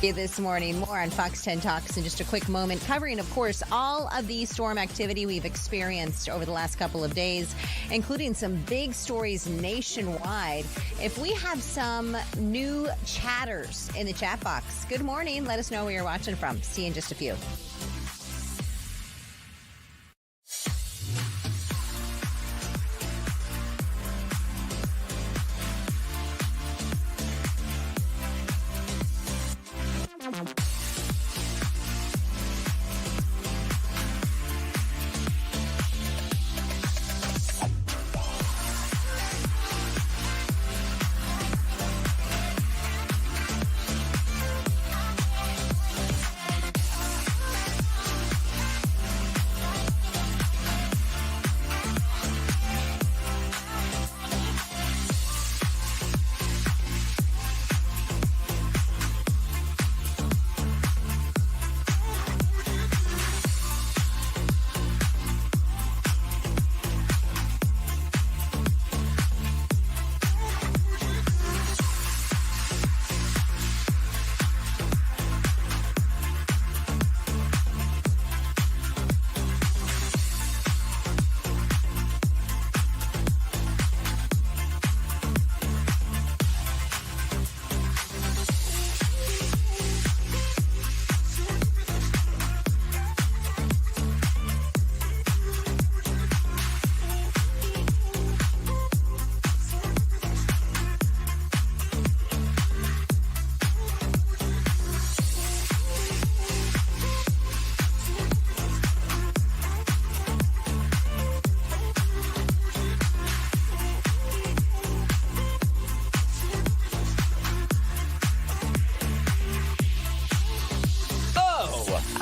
This morning, more on Fox 10 Talks in just a quick moment, covering, of course, all of the storm activity we've experienced over the last couple of days, including some big stories nationwide. If we have some new chatters in the chat box, good morning. Let us know where you're watching from. See you in just a few.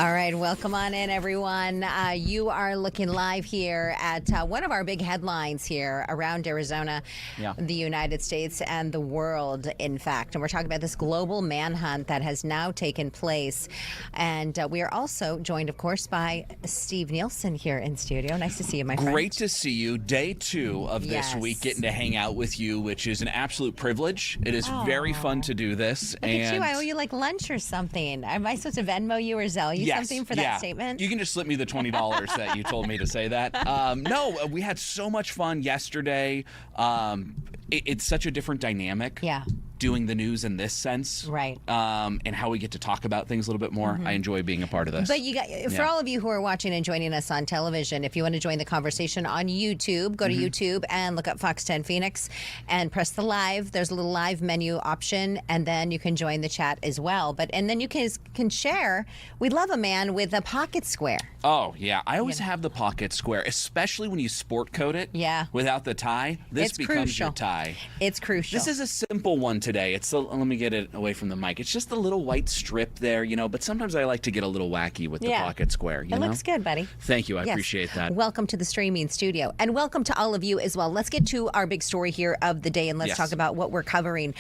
All right, welcome on in, everyone. You are looking live here at one of our big headlines here around Arizona, the United States, and the world, in fact. And we're talking about this global manhunt that has now taken place. And we are also joined, of course, by Steve Nielsen here in studio. Nice to see you, my friend. Great to see you. Day 2 of this week, getting to hang out with you, which is an absolute privilege. It is very fun to do this. Look at you. I owe you like lunch or something. Am I supposed to Venmo you or Zelle you something for that statement? You can just slip me the $20 that you told me to say that. No, we had so much fun yesterday. It's such a different dynamic. Doing the news in this sense, right? And how we get to talk about things a little bit more. I enjoy being a part of this. But you got, for all of you who are watching and joining us on television, if you want to join the conversation on YouTube, go to YouTube and look up Fox 10 Phoenix and press the live. There's a little live menu option, and then you can join the chat as well. And then you can share. We love a man with a pocket square. Oh yeah, I always have the pocket square, especially when you sport coat it. Without the tie, this becomes your tie. It's crucial. This is a simple one today. It's let me get it away from the mic. It's just a little white strip there, but sometimes I like to get a little wacky with the pocket square. It looks good, buddy. Thank you. I appreciate that. Welcome to the streaming studio, and welcome to all of you as well. Let's get to our big story here of the day, and let's talk about what we're covering,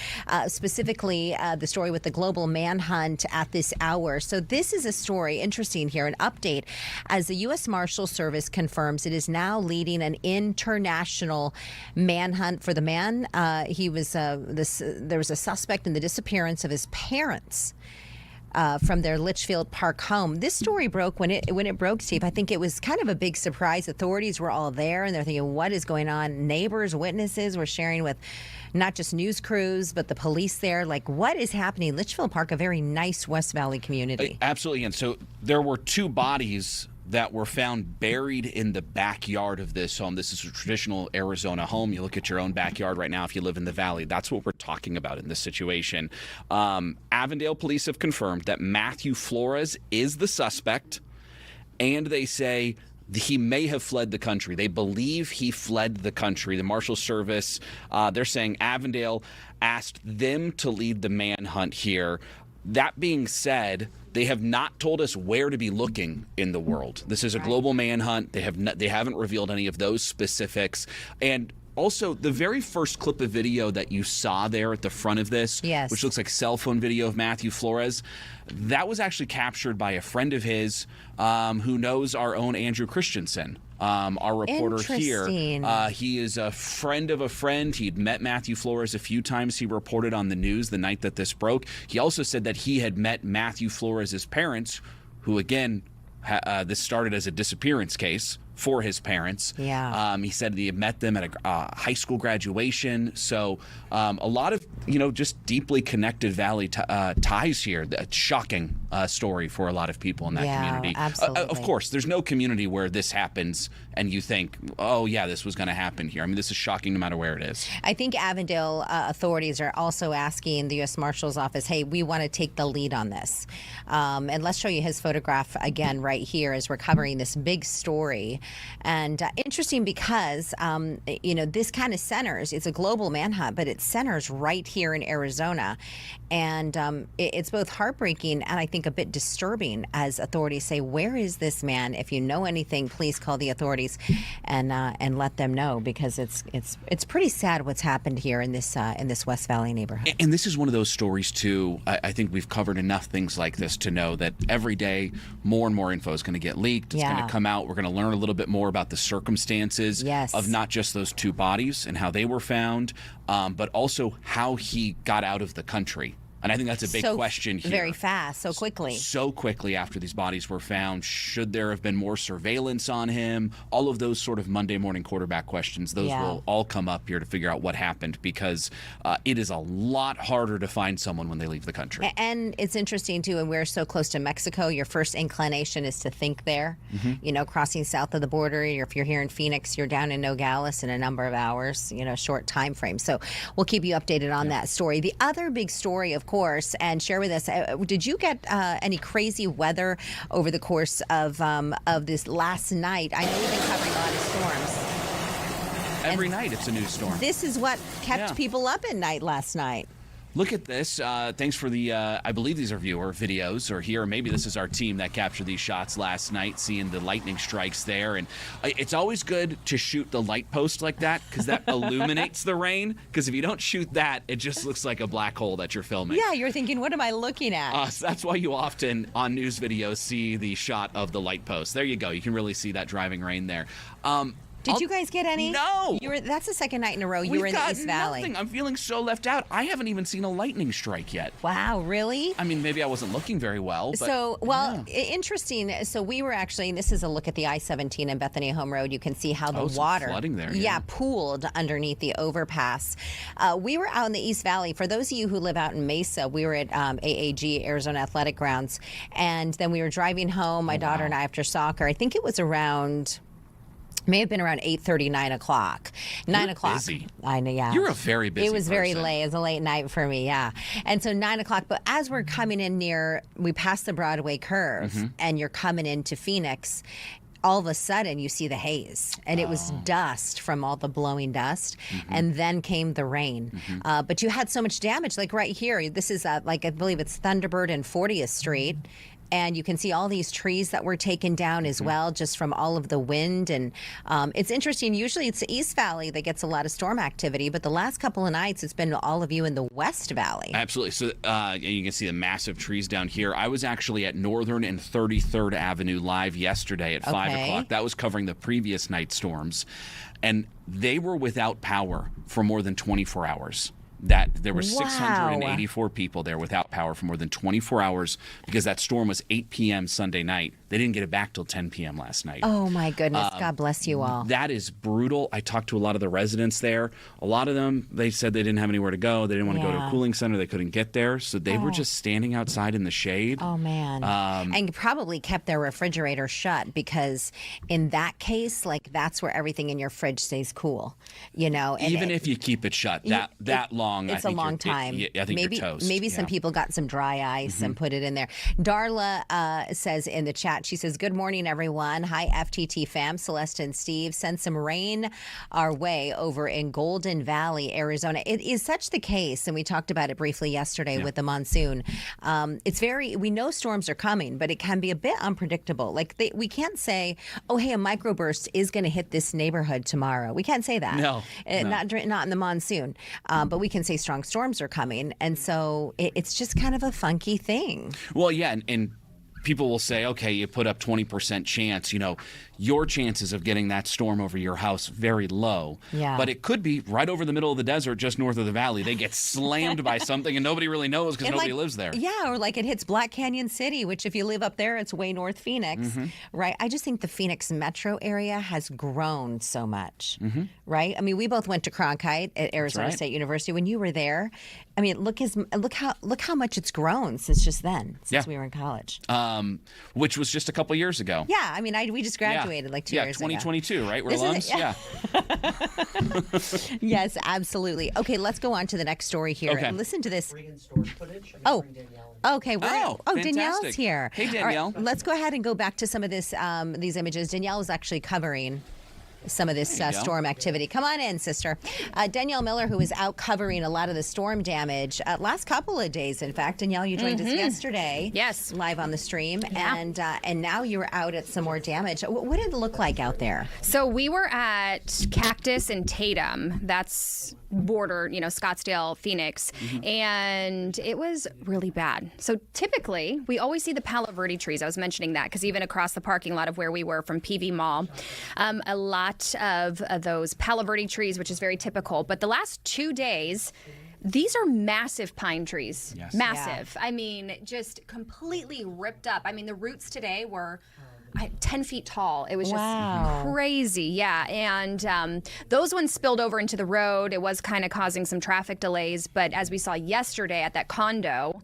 specifically the story with the global manhunt at this hour. So this is a story, interesting here, an update, as the U.S. Marshal Service confirms it is now leading an international manhunt for the man. He was there was a suspect in the disappearance of his parents from their Litchfield Park home. This story broke when it broke, Steve. I think it was kind of a big surprise. Authorities were all there, and they're thinking, what is going on? Neighbors, witnesses were sharing with not just news crews, but the police there. Like, what is happening? Litchfield Park, a very nice West Valley community. Absolutely. And so there were 2 bodies that were found buried in the backyard of this home. This is a traditional Arizona home. You look at your own backyard right now if you live in the valley. That's what we're talking about in this situation. Avondale police have confirmed that Matthew Flores is the suspect, and they say he may have fled the country. They believe he fled the country. The Marshal Service, they're saying Avondale asked them to lead the manhunt here. That being said, they have not told us where to be looking in the world. This is a global manhunt. They haven't revealed any of those specifics. And Also, the very first clip of video that you saw there at the front of this, yes, which looks like cell phone video of Matthew Flores, that was actually captured by a friend of his who knows our own Andrew Christensen. Our reporter here. He is a friend of a friend. He'd met Matthew Flores a few times. He reported on the news the night that this broke. He also said that he had met Matthew Flores' parents, who, again, this started as a disappearance case for his parents. Yeah. He said he had met them at a high school graduation. So a lot of, just deeply connected Valley ties here. A shocking story for a lot of people in that community. Absolutely. Of course, there's no community where this happens and you think, oh, yeah, this was going to happen here. I mean, this is shocking no matter where it is. I think Avondale authorities are also asking the U.S. Marshal's Office, hey, we want to take the lead on this. And let's show you his photograph again right here as we're covering this big story. And interesting because, this kind of centers, it's a global manhunt, but it centers right here in Arizona. And it's both heartbreaking and I think a bit disturbing as authorities say, where is this man? If you know anything, please call the authorities and let them know, because it's pretty sad what's happened here in this West Valley neighborhood. And this is one of those stories, too. I think we've covered enough things like this to know that every day more and more info is going to get leaked. It's going to come out. We're going to learn a little bit more about the circumstances of not just those two bodies and how they were found, but also how he got out of the country. And I think that's a big question here. Very fast, so quickly. So quickly after these bodies were found. Should there have been more surveillance on him? All of those sort of Monday morning quarterback questions, those will all come up here to figure out what happened, because it is a lot harder to find someone when they leave the country. And it's interesting, too, and we're so close to Mexico, your first inclination is to think there. Crossing south of the border, if you're here in Phoenix, you're down in Nogales in a number of hours, short time frame. So we'll keep you updated on that story. The other big story, of course, and share with us, did you get any crazy weather over the course of this last night? I know we've been covering a lot of storms. Every night it's a new storm. This is what kept people up at night last night. Look at this. Thanks for the, I believe these are viewer videos, or here, maybe this is our team that captured these shots last night, seeing the lightning strikes there. And it's always good to shoot the light post like that, because that illuminates the rain. Because if you don't shoot that, it just looks like a black hole that you're filming. Yeah, you're thinking, what am I looking at? So that's why you often, on news videos, see the shot of the light post. There you go. You can really see that driving rain there. Did you guys get any? No. That's the second night in a row you were in the East Valley. Nothing. I'm feeling so left out. I haven't even seen a lightning strike yet. Wow, really? I mean, maybe I wasn't looking very well. But, interesting. So we were actually, and this is a look at the I-17 and Bethany Home Road. You can see how the water flooding there. Pooled underneath the overpass. We were out in the East Valley. For those of you who live out in Mesa, we were at AAG, Arizona Athletic Grounds, and then we were driving home, my daughter and I, after soccer. I think it was may have been around 8:30, 9 o'clock. 9 o'clock. Busy. I know, yeah. You're a very busy It was person. very late. It was a late night for me, yeah. And so 9 o'clock, but as we're coming in we passed the Broadway curve, and you're coming into Phoenix, all of a sudden you see the haze, and it was dust from all the blowing dust, and then came the rain. But you had so much damage, like right here. This is I believe it's Thunderbird and 40th Street. And you can see all these trees that were taken down as well, just from all of the wind. And it's interesting. Usually it's the East Valley that gets a lot of storm activity, but the last couple of nights it's been all of you in the West Valley. Absolutely. So you can see the massive trees down here. I was actually at Northern and 33rd Avenue live yesterday at 5 o'clock. That was covering the previous night storms. And they were without power for more than 24 hours. That there were 684 people there without power for more than 24 hours, because that storm was 8 p.m. Sunday night. They didn't get it back till 10 p.m. last night. Oh, my goodness. God bless you all. That is brutal. I talked to a lot of the residents there. A lot of them, they said they didn't have anywhere to go. They didn't want to go to a cooling center. They couldn't get there. So they were just standing outside in the shade. Oh, man. And probably kept their refrigerator shut, because in that case, that's where everything in your fridge stays cool. And even if you keep it shut that long, it's a long time. I think you're toast. Maybe some people got some dry ice and put it in there. Darla says in the chat, chat. She says, good morning, everyone. Hi, FTT fam. Celeste and Steve. Send some rain our way over in Golden Valley, Arizona. It is such the case, and we talked about it briefly yesterday with the monsoon. We know storms are coming, but it can be a bit unpredictable. Like we can't say, oh, hey, a microburst is going to hit this neighborhood tomorrow. We can't say that. No. Not in the monsoon. But we can say strong storms are coming. And so it's just kind of a funky thing. Well, yeah, and people will say, okay, you put up 20% chance, your chances of getting that storm over your house very low. Yeah. But it could be right over the middle of the desert, just north of the valley. They get slammed by something and nobody really knows because nobody lives there. Yeah, or like it hits Black Canyon City, which if you live up there, it's way north Phoenix, right? I just think the Phoenix metro area has grown so much, right? I mean, we both went to Cronkite at Arizona State University. When you were there, I mean, look how much it's grown since we were in college. Which was just a couple years ago. Yeah, I mean, we just graduated like 2 years ago. 2022, right? We're alums? Yeah. Yes, absolutely. Okay, let's go on to the next story here. Okay. Listen to this. Footage. Okay. Danielle's fantastic. here. Hey, Danielle. All right, let's go ahead and go back to some of these images. Danielle is actually covering some of this storm activity. Come on in, sister. Danielle Miller, who is out covering a lot of the storm damage last couple of days. In fact, Danielle, you joined us yesterday. Yes, live on the stream, yeah. and now you're out at some more damage. What did it look like out there? So we were at Cactus and Tatum. That's border, Scottsdale, Phoenix, and it was really bad. So typically, we always see the Palo Verde trees. I was mentioning that because even across the parking lot of where we were from PV Mall, a lot of those Palo Verde trees, which is very typical. But the last 2 days, these are massive pine trees. Yes. Massive. Yeah. I mean, just completely ripped up. I mean, the roots today were 10 feet tall. It was just crazy. Yeah. And those ones spilled over into the road. It was kind of causing some traffic delays. But as we saw yesterday at that condo,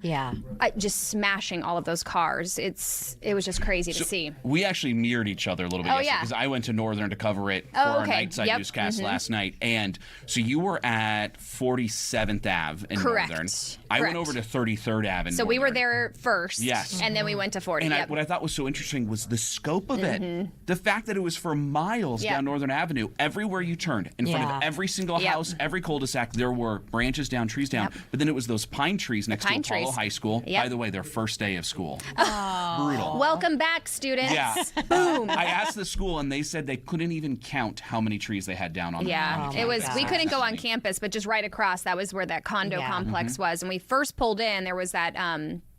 just smashing all of those cars. It was just crazy to see. We actually mirrored each other a little bit yesterday because I went to Northern to cover it for our Nightside newscast last night. And so you were at 47th Ave in Northern. I went over to 33rd Ave in Northern. So we were there first. Yes. And then we went to 40. And what I thought was so interesting was the scope of it. The fact that it was for miles down Northern Avenue. Everywhere you turned, in front of every single house, every cul-de-sac, there were branches down, trees down. But then it was those pine trees next to Apollo High School. By the way, their first day of school. Brutal. Welcome back, students. Yeah. Boom. I asked the school, and they said they couldn't even count how many trees they had down on it was. We couldn't go on campus, but just right across, that was where that condo complex was. And we first pulled in, there was that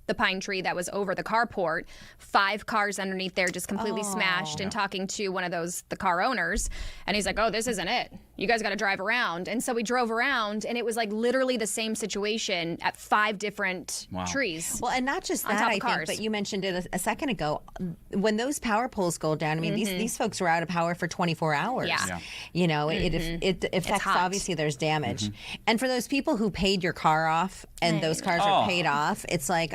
the pine tree that was over the carport, 5 cars underneath there just completely smashed, and talking to one of the car owners, and he's like, oh, this isn't it. You guys got to drive around. And so we drove around, and it was like literally the same situation at 5 different trees. Well, and not just that, I think, but you mentioned it a second ago. When those power poles go down, I mean, these folks were out of power for 24 hours. Yeah. It affects, obviously, there's damage. And for those people who paid your car off and those cars are paid off, it's like,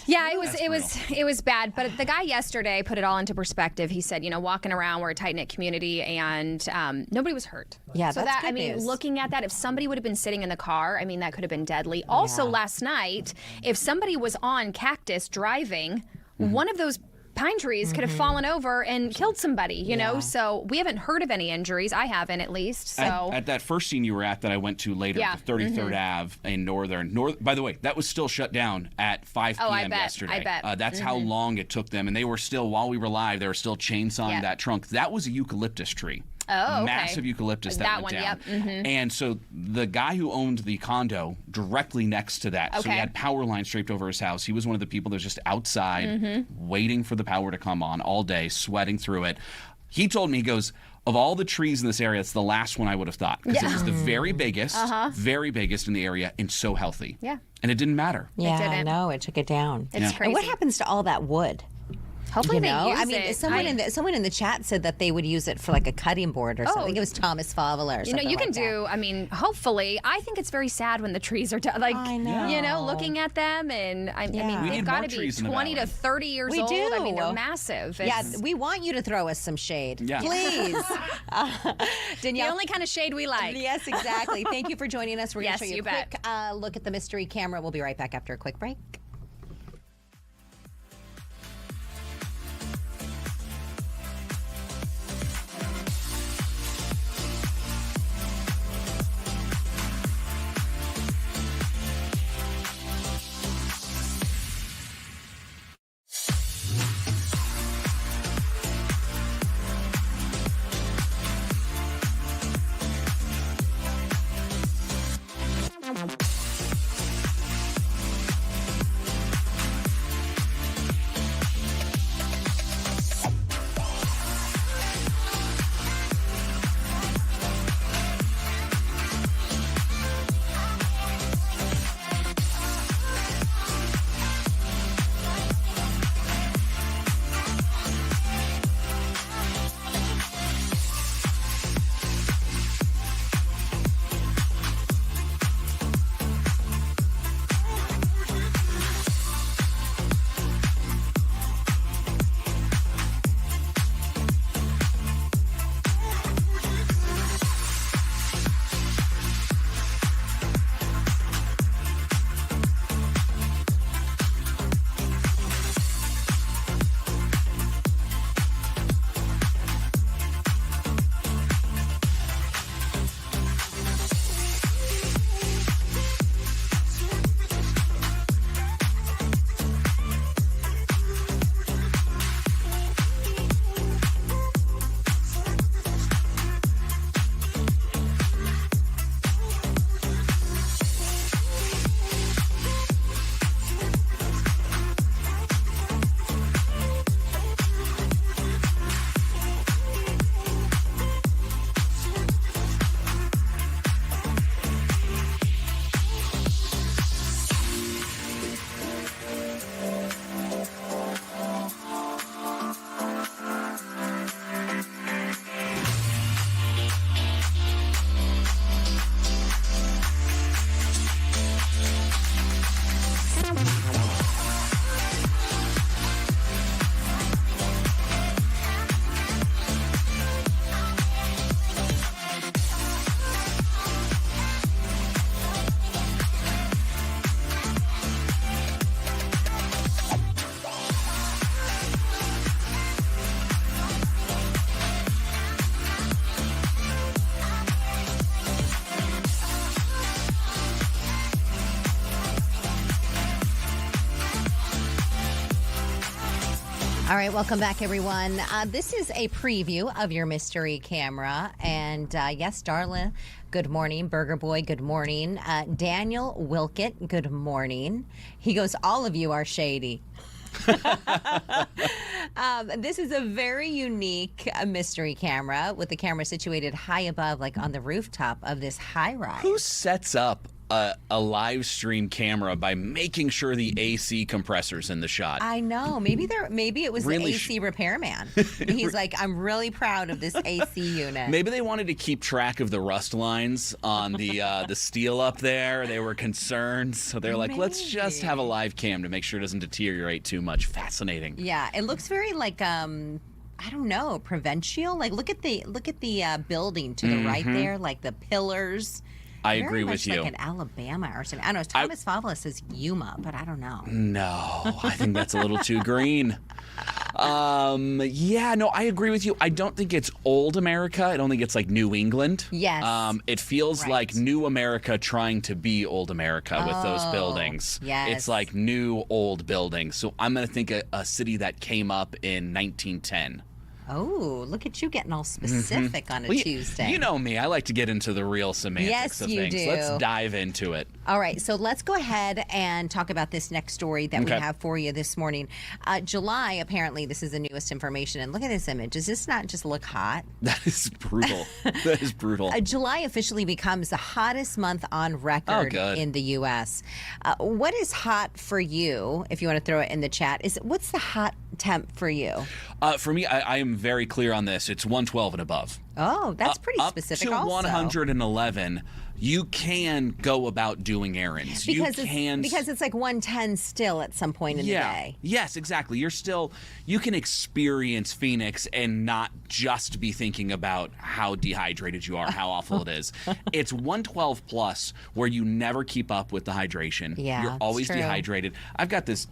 yeah, it was bad. But the guy yesterday put it all into perspective. He said, walking around, we're a tight-knit community, and nobody was hurt. Yeah, so that's good news. Looking at that, if somebody would have been sitting in the car, that could have been deadly. Also, last night, if somebody was on Cactus driving, one of those pine trees could have fallen over and killed somebody, you know? So we haven't heard of any injuries. I haven't, at least. So At that first scene you were at that I went to later, the 33rd Ave in Northern. By the way, that was still shut down at 5 p.m. yesterday. I bet. That's how long it took them. And they were still, while we were live, they were still chainsawing that trunk. That was a eucalyptus tree. Oh, okay. Massive eucalyptus that went down. And so the guy who owned the condo directly next to that, so he had power lines draped over his house. He was one of the people that was just outside waiting for the power to come on all day, sweating through it. He told me, he goes, of all the trees in this area, it's the last one I would have thought. Because it was the very biggest in the area and so healthy. Yeah. And it didn't matter. Yeah, I know. It took it down. It's crazy. And what happens to all that wood? Hopefully they use it. Someone in the chat said that they would use it for like a cutting board or something. I think it was Thomas Favela or something. You can do. Hopefully. I think it's very sad when the trees are done. Like, I know. looking at them, and they've got to be 20 to 30 years old. Do. I mean, they're massive. We want you to throw us some shade, please. Danielle, the only kind of shade we like. Yes, exactly. Thank you for joining us. We're going to show you a bet. quick look at the mystery camera. We'll be right back after a quick break. All right, welcome back, everyone. This is a preview of your mystery camera. And yes, Darla, good morning. Burger Boy, good morning. Daniel Wilcott, good morning. He goes, all of you are shady. This is a very unique mystery camera with the camera situated high above, like on the rooftop of this high rise. Who sets up a live stream camera by making sure the AC compressor's in the shot? I know. Maybe it was Really the AC repairman. He's like, I'm really proud of this AC unit. Maybe they wanted to keep track of the rust lines on the steel up there. They were concerned, so they're like, let's just have a live cam to make sure it doesn't deteriorate too much. Fascinating. Yeah, it looks very like I don't know, provincial. Like look at the building to the right there, like the pillars. I agree with you. Like in Alabama or something. I don't know. Thomas Fowler says Yuma, but I don't know. No, I think that's a little too green. Yeah, no, I agree with you. I don't think it's old America. I don't think it's like New England. Yes. It feels Right. like New America trying to be old America with those buildings. Yes. It's like new old buildings. So I'm going to think a city that came up in 1910. Oh, look at you getting all specific on a Tuesday. You know me. I like to get into the real semantics of you things. do. Let's dive into it. All right, so let's go ahead and talk about this next story that we have for you this morning. July, apparently, this is the newest information. And look at this image. Does this not just look hot? That is brutal. That is brutal. July officially becomes the hottest month on record in the U.S. What is hot for you, if you want to throw it in the chat? What's the hot temp for you? For me, I am very clear on this. It's 112 and above. Oh, that's pretty specific up to also. 111, you can go about doing errands. Because it's like 110 still at some point in the day. Yes, exactly. You can experience Phoenix and not just be thinking about how dehydrated you are, how awful it is. It's 112 plus where you never keep up with the hydration. Yeah, You're always dehydrated. I've got this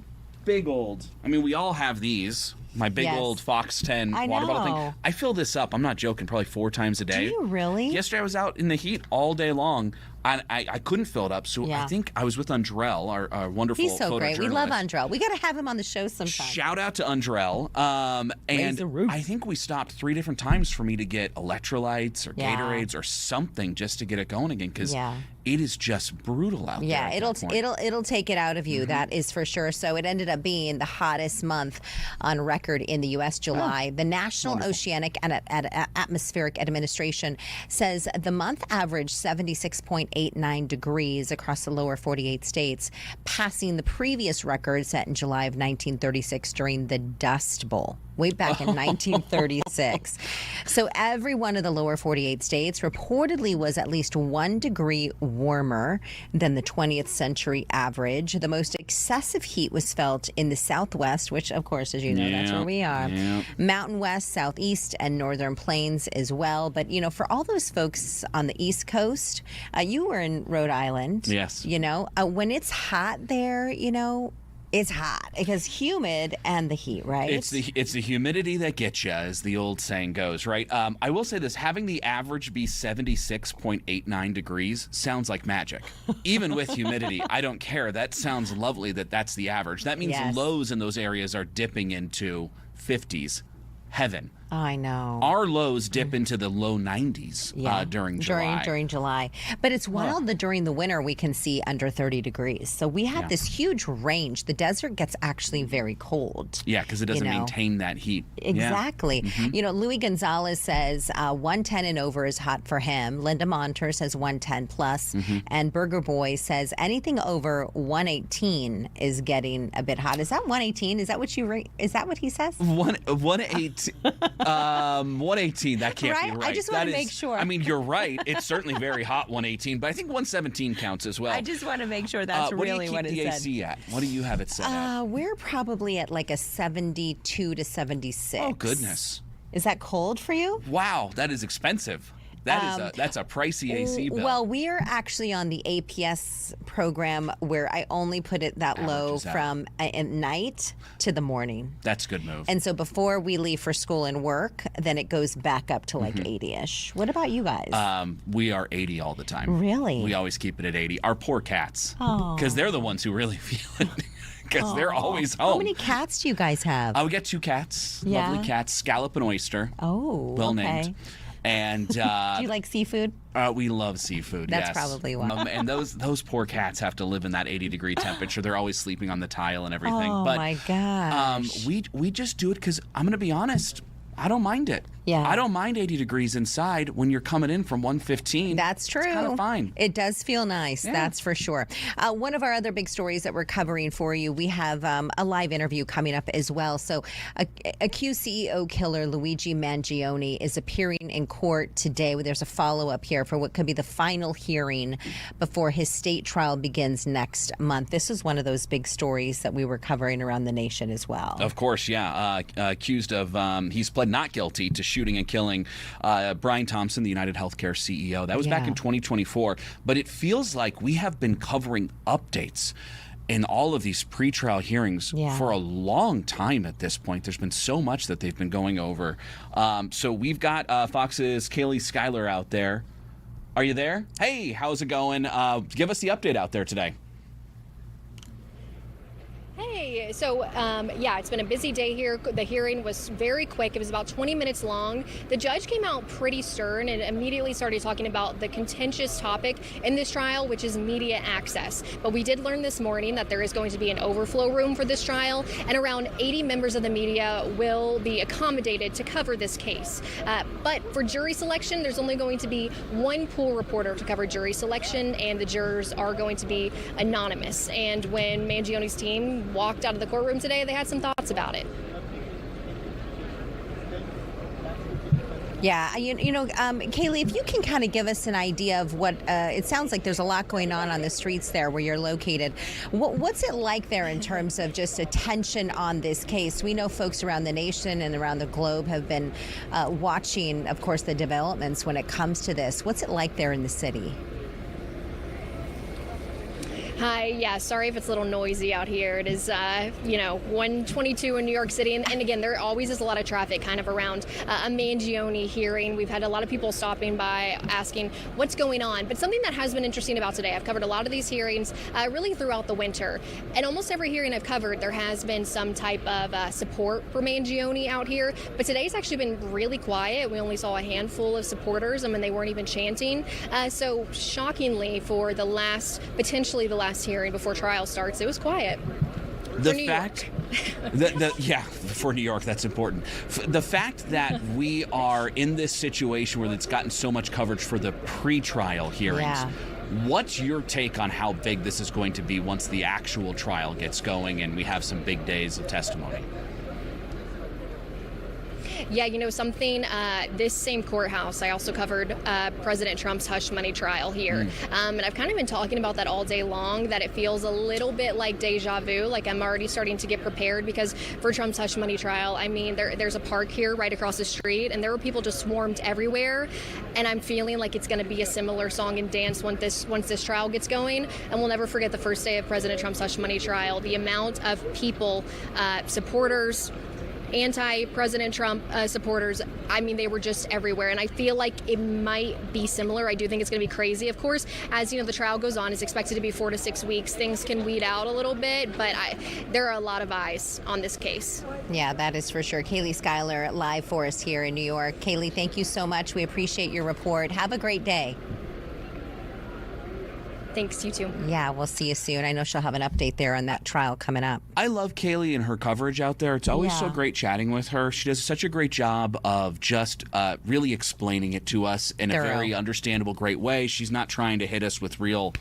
big old, we all have these. My big old Fox 10 water bottle thing. I fill this up, I'm not joking, probably 4 times a day. Do you really? Yesterday I was out in the heat all day long. I couldn't fill it up, so I think I was with Undrell, our wonderful He's so great. We love photojournalist. Undrell. We got to have him on the show sometime. Shout out to Undrell. And I think we stopped 3 different times for me to get electrolytes or Gatorades or something just to get it going again because it is just brutal out there. Yeah, it'll take it out of you. That is for sure. So it ended up being the hottest month on record in the U.S. July. The National Oceanic and Atmospheric Administration says the month averaged 76.89 degrees across the lower 48 states, passing the previous record set in July of 1936 during the Dust Bowl. Way back in 1936. So every one of the lower 48 states reportedly was at least 1 degree warmer than the 20th century average. The most excessive heat was felt in the Southwest, which, of course, as you know, that's where we are. Mountain West, Southeast, and Northern Plains as well. But, for all those folks on the East Coast, you were in Rhode Island. Yes. When it's hot there, it's hot because humid and the heat, right? It's the humidity that gets you, as the old saying goes, right? I will say this: having the average be 76.89 degrees sounds like magic. Even with humidity, I don't care. That sounds lovely. That's the average. That means lows in those areas are dipping into 50s. Heaven. I know. Our lows dip into the low 90s during July. During July. But it's wild that during the winter we can see under 30 degrees. So we have this huge range. The desert gets actually very cold. Yeah, because it doesn't maintain that heat. Exactly. Louis Gonzalez says 110 and over is hot for him. Linda Monter says 110 plus. And Burger Boy says anything over 118 is getting a bit hot. Is that 118? Is that what you rate? Is that what he says? 118. 118, that can't be right. I just want to make sure. You're right. It's certainly very hot, 118, but I think 117 counts as well. I just want to make sure that's really what it said. What do you keep the AC at? What do you have it set at? We're probably at like a 72 to 76. Oh, goodness. Is that cold for you? Wow, that is expensive. That's a pricey AC bill. Well, we're actually on the APS program where I only put it that low from at night to the morning. That's a good move. And so before we leave for school and work, then it goes back up to like 80-ish. What about you guys? We are 80 all the time. Really? We always keep it at 80. Our poor cats. Because they're the ones who really feel it. because they're always home. How many cats do you guys have? We got 2 cats, Yeah. lovely cats, Scallop and Oyster. Oh, well okay. named. And Do you like seafood? we love seafood. That's yes. probably why. And those poor cats have to live in that 80-degree temperature. They're always sleeping on the tile and everything. Oh, but, my gosh. we just do it because I'm going to be honest. I don't mind it. Yeah. I don't mind 80 degrees inside when you're coming in from 115. That's true. It's kind of fine. It does feel nice. Yeah. That's for sure. One of our other big stories that we're covering for you, we have a live interview coming up as well. So accused CEO killer Luigi Mangione is appearing in court today. There's a follow-up here for what could be the final hearing before his state trial begins next month. This is one of those big stories that we were covering around the nation as well. Of course, yeah. Accused of, he's pled not guilty to shooting and killing Brian Thompson, the United Healthcare CEO. That was back in 2024. But it feels like we have been covering updates in all of these pretrial hearings for a long time at this point. There's been so much that they've been going over. So we've got Fox's Kailey Schuyler out there. Are you there? Hey, how's it going? Give us the update out there today. Hey, so it's been a busy day here. The hearing was very quick. It was about 20 minutes long. The judge came out pretty stern and immediately started talking about the contentious topic in this trial, which is media access. But we did learn this morning that there is going to be an overflow room for this trial, and around 80 members of the media will be accommodated to cover this case. But for jury selection, there's only going to be one pool reporter to cover jury selection, and the jurors are going to be anonymous. And when Mangione's team walked out of the courtroom today, they had some thoughts about it. Yeah, Kailey, if you can kind of give us an idea of what it sounds like there's a lot going on the streets there where you're located. What's it like there in terms of just attention on this case? We know folks around the nation and around the globe have been watching, of course, the developments when it comes to this. What's it like there in the city? Hi, yeah, sorry if it's a little noisy out here. It is, 1:22 in New York City. And again, there always is a lot of traffic kind of around a Mangione hearing. We've had a lot of people stopping by asking what's going on. But something that has been interesting about today, I've covered a lot of these hearings really throughout the winter. And almost every hearing I've covered, there has been some type of support for Mangione out here. But today's actually been really quiet. We only saw a handful of supporters. I mean, they weren't even chanting. So shockingly, for potentially the last hearing before trial starts, it was quiet. For New York, that's important. The fact that we are in this situation where it's gotten so much coverage for the pre-trial hearings, what's your take on how big this is going to be once the actual trial gets going and we have some big days of testimony? Yeah, this same courthouse, I also covered President Trump's hush money trial here. And I've kind of been talking about that all day long, that it feels a little bit like deja vu. Like I'm already starting to get prepared because for Trump's hush money trial, I mean, there's a park here right across the street and there were people just swarmed everywhere. And I'm feeling like it's going to be a similar song and dance once this trial gets going. And we'll never forget the first day of President Trump's hush money trial, the amount of people, supporters, anti-President Trump supporters, I mean, they were just everywhere. And I feel like it might be similar. I do think it's going to be crazy. Of course, as the trial goes on, it's expected to be 4 to 6 weeks. Things can weed out a little bit, but there are a lot of eyes on this case. Yeah, that is for sure. Kailey Schuyler live for us here in New York. Kailey, thank you so much. We appreciate your report. Have a great day. Thanks, you too. Yeah, we'll see you soon. I know she'll have an update there on that trial coming up. I love Kailey and her coverage out there. It's always so great chatting with her. She does such a great job of just really explaining it to us in a very understandable, great way. She's not trying to hit us with real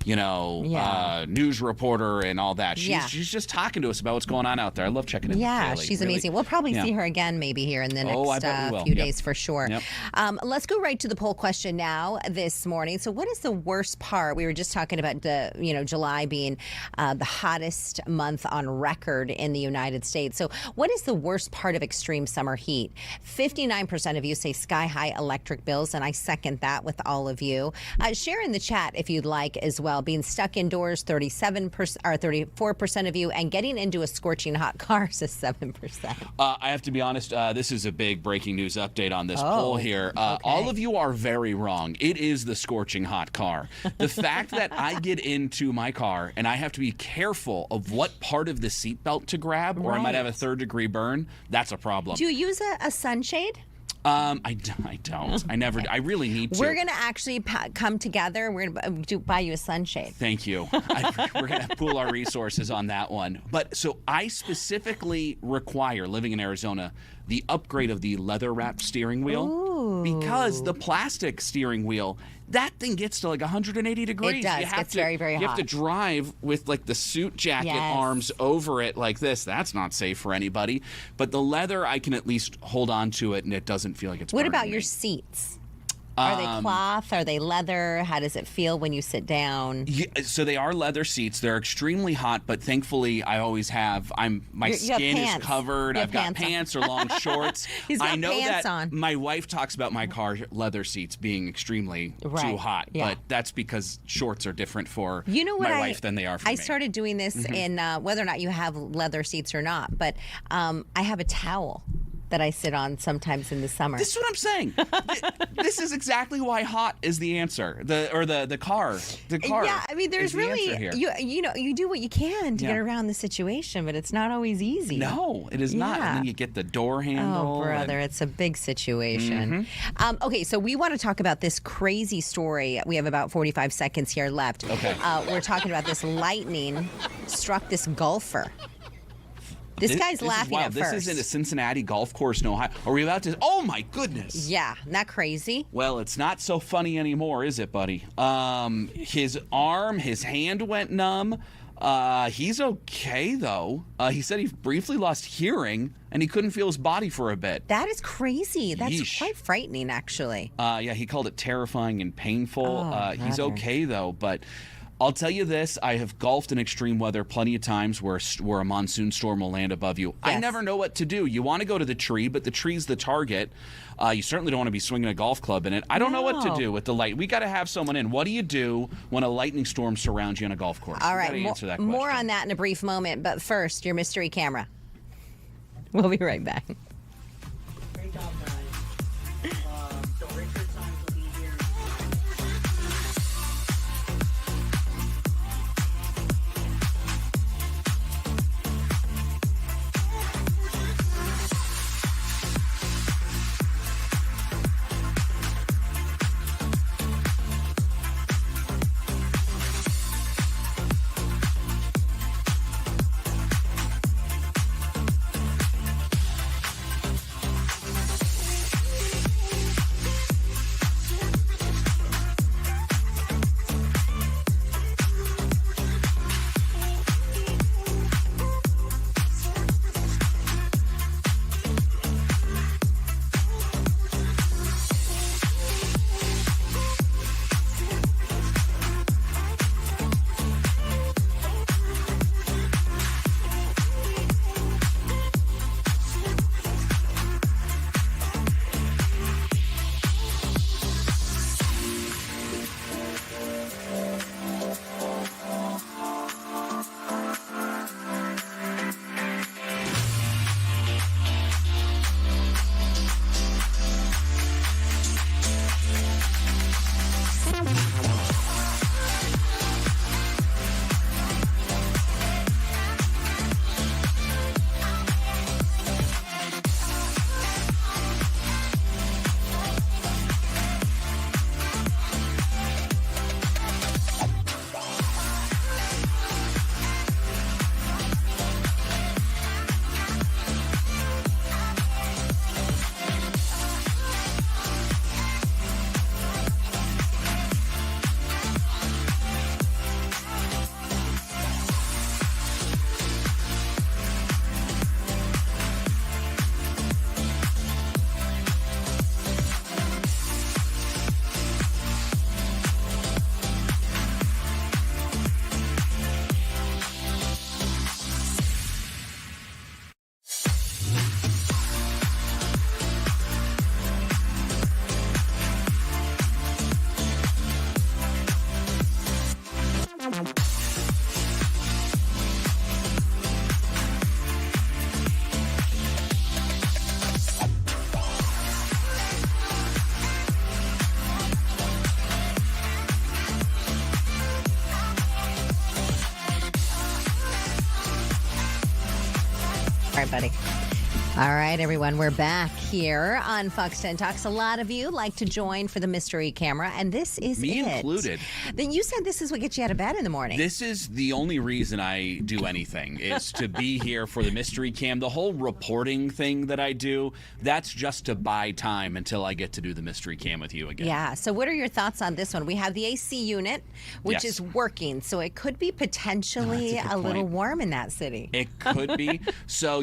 news reporter and all that. She's just talking to us about what's going on out there. I love checking in with Kailey. She's amazing. We'll probably see her again maybe here in the next few days for sure. Yep. Let's go right to the poll question now this morning. So what is the worst part? We were just talking about July being the hottest month on record in the United States. So what is the worst part of extreme summer heat? 59% of you say sky-high electric bills, and I second that with all of you. Share in the chat if you'd like as well. well. Being stuck indoors, 37% or 34% of you, and getting into a scorching hot car says 7%. I have to be honest, this is a big breaking news update on this poll here. All of you are very wrong. It is the scorching hot car. The fact that I get into my car and I have to be careful of what part of the seatbelt to grab, or I might have a third-degree burn, that's a problem. Do you use a sunshade? I don't. I never. I really need to. We're gonna actually come together. We're gonna buy you a sunshade. Thank you. We're gonna pool our resources on that one. But so I specifically require, living in Arizona, the upgrade of the leather-wrapped steering wheel, because the plastic steering wheel, that thing gets to like 180 degrees. It does. It's very, very hot. You have to drive with like the suit jacket arms over it like this. That's not safe for anybody. But the leather, I can at least hold on to it, and it doesn't feel like it's What burning about me. your seats? Are they cloth? Are they leather? How does it feel when you sit down? Yeah, so they are leather seats. They're extremely hot, but thankfully I always have. My skin is covered. I've got pants or long shorts. He's got I know pants that on. my wife talks about my car leather seats being extremely too hot, but that's because shorts are different for my wife than they are for me. I started doing this in whether or not you have leather seats or not, but I have a towel that I sit on sometimes in the summer. This is what I'm saying. This is exactly why hot is the answer. The car. Yeah, I mean, there's really you do what you can to Yeah. get around the situation, but it's not always easy. No, it is not. And then you get the door handle. Oh, brother, it's a big situation. Okay, so we want to talk about this crazy story. We have about 45 seconds here left. Okay. We're talking about this lightning struck this golfer. This guy's laughing at first. This is in a Cincinnati golf course in Ohio. Are we about to? Oh my goodness! Yeah, isn't that crazy? Well, it's not so funny anymore, is it, buddy? His hand went numb. He's okay though. He said he briefly lost hearing and he couldn't feel his body for a bit. That is crazy. That's Yeesh. quite frightening, actually. Yeah, he called it terrifying and painful. He's brother. okay though, but I'll tell you this, I have golfed in extreme weather plenty of times where a monsoon storm will land above you. Yes. I never know what to do. You want to go to the tree, but the tree's the target. You certainly don't want to be swinging a golf club in it. I don't know what to do with the light. We got to have someone in. What do you do when a lightning storm surrounds you on a golf course? All right, answer that more question. on that in a brief moment, but first, your mystery camera. We'll be right back. Great job, guys. So Richard Signs will be here. All right, buddy. All right, everyone, we're back here on Fox 10 Talks. A lot of you like to join for the mystery camera, and this is Me it. included. Then you said this is what gets you out of bed in the morning. This is the only reason I do anything, is to be here for the mystery cam. The whole reporting thing that I do, that's just to buy time until I get to do the mystery cam with you again. Yeah, so what are your thoughts on this one? We have the AC unit, which Yes. is working, so it could be potentially that's a a good little point. warm in that city. It could be. So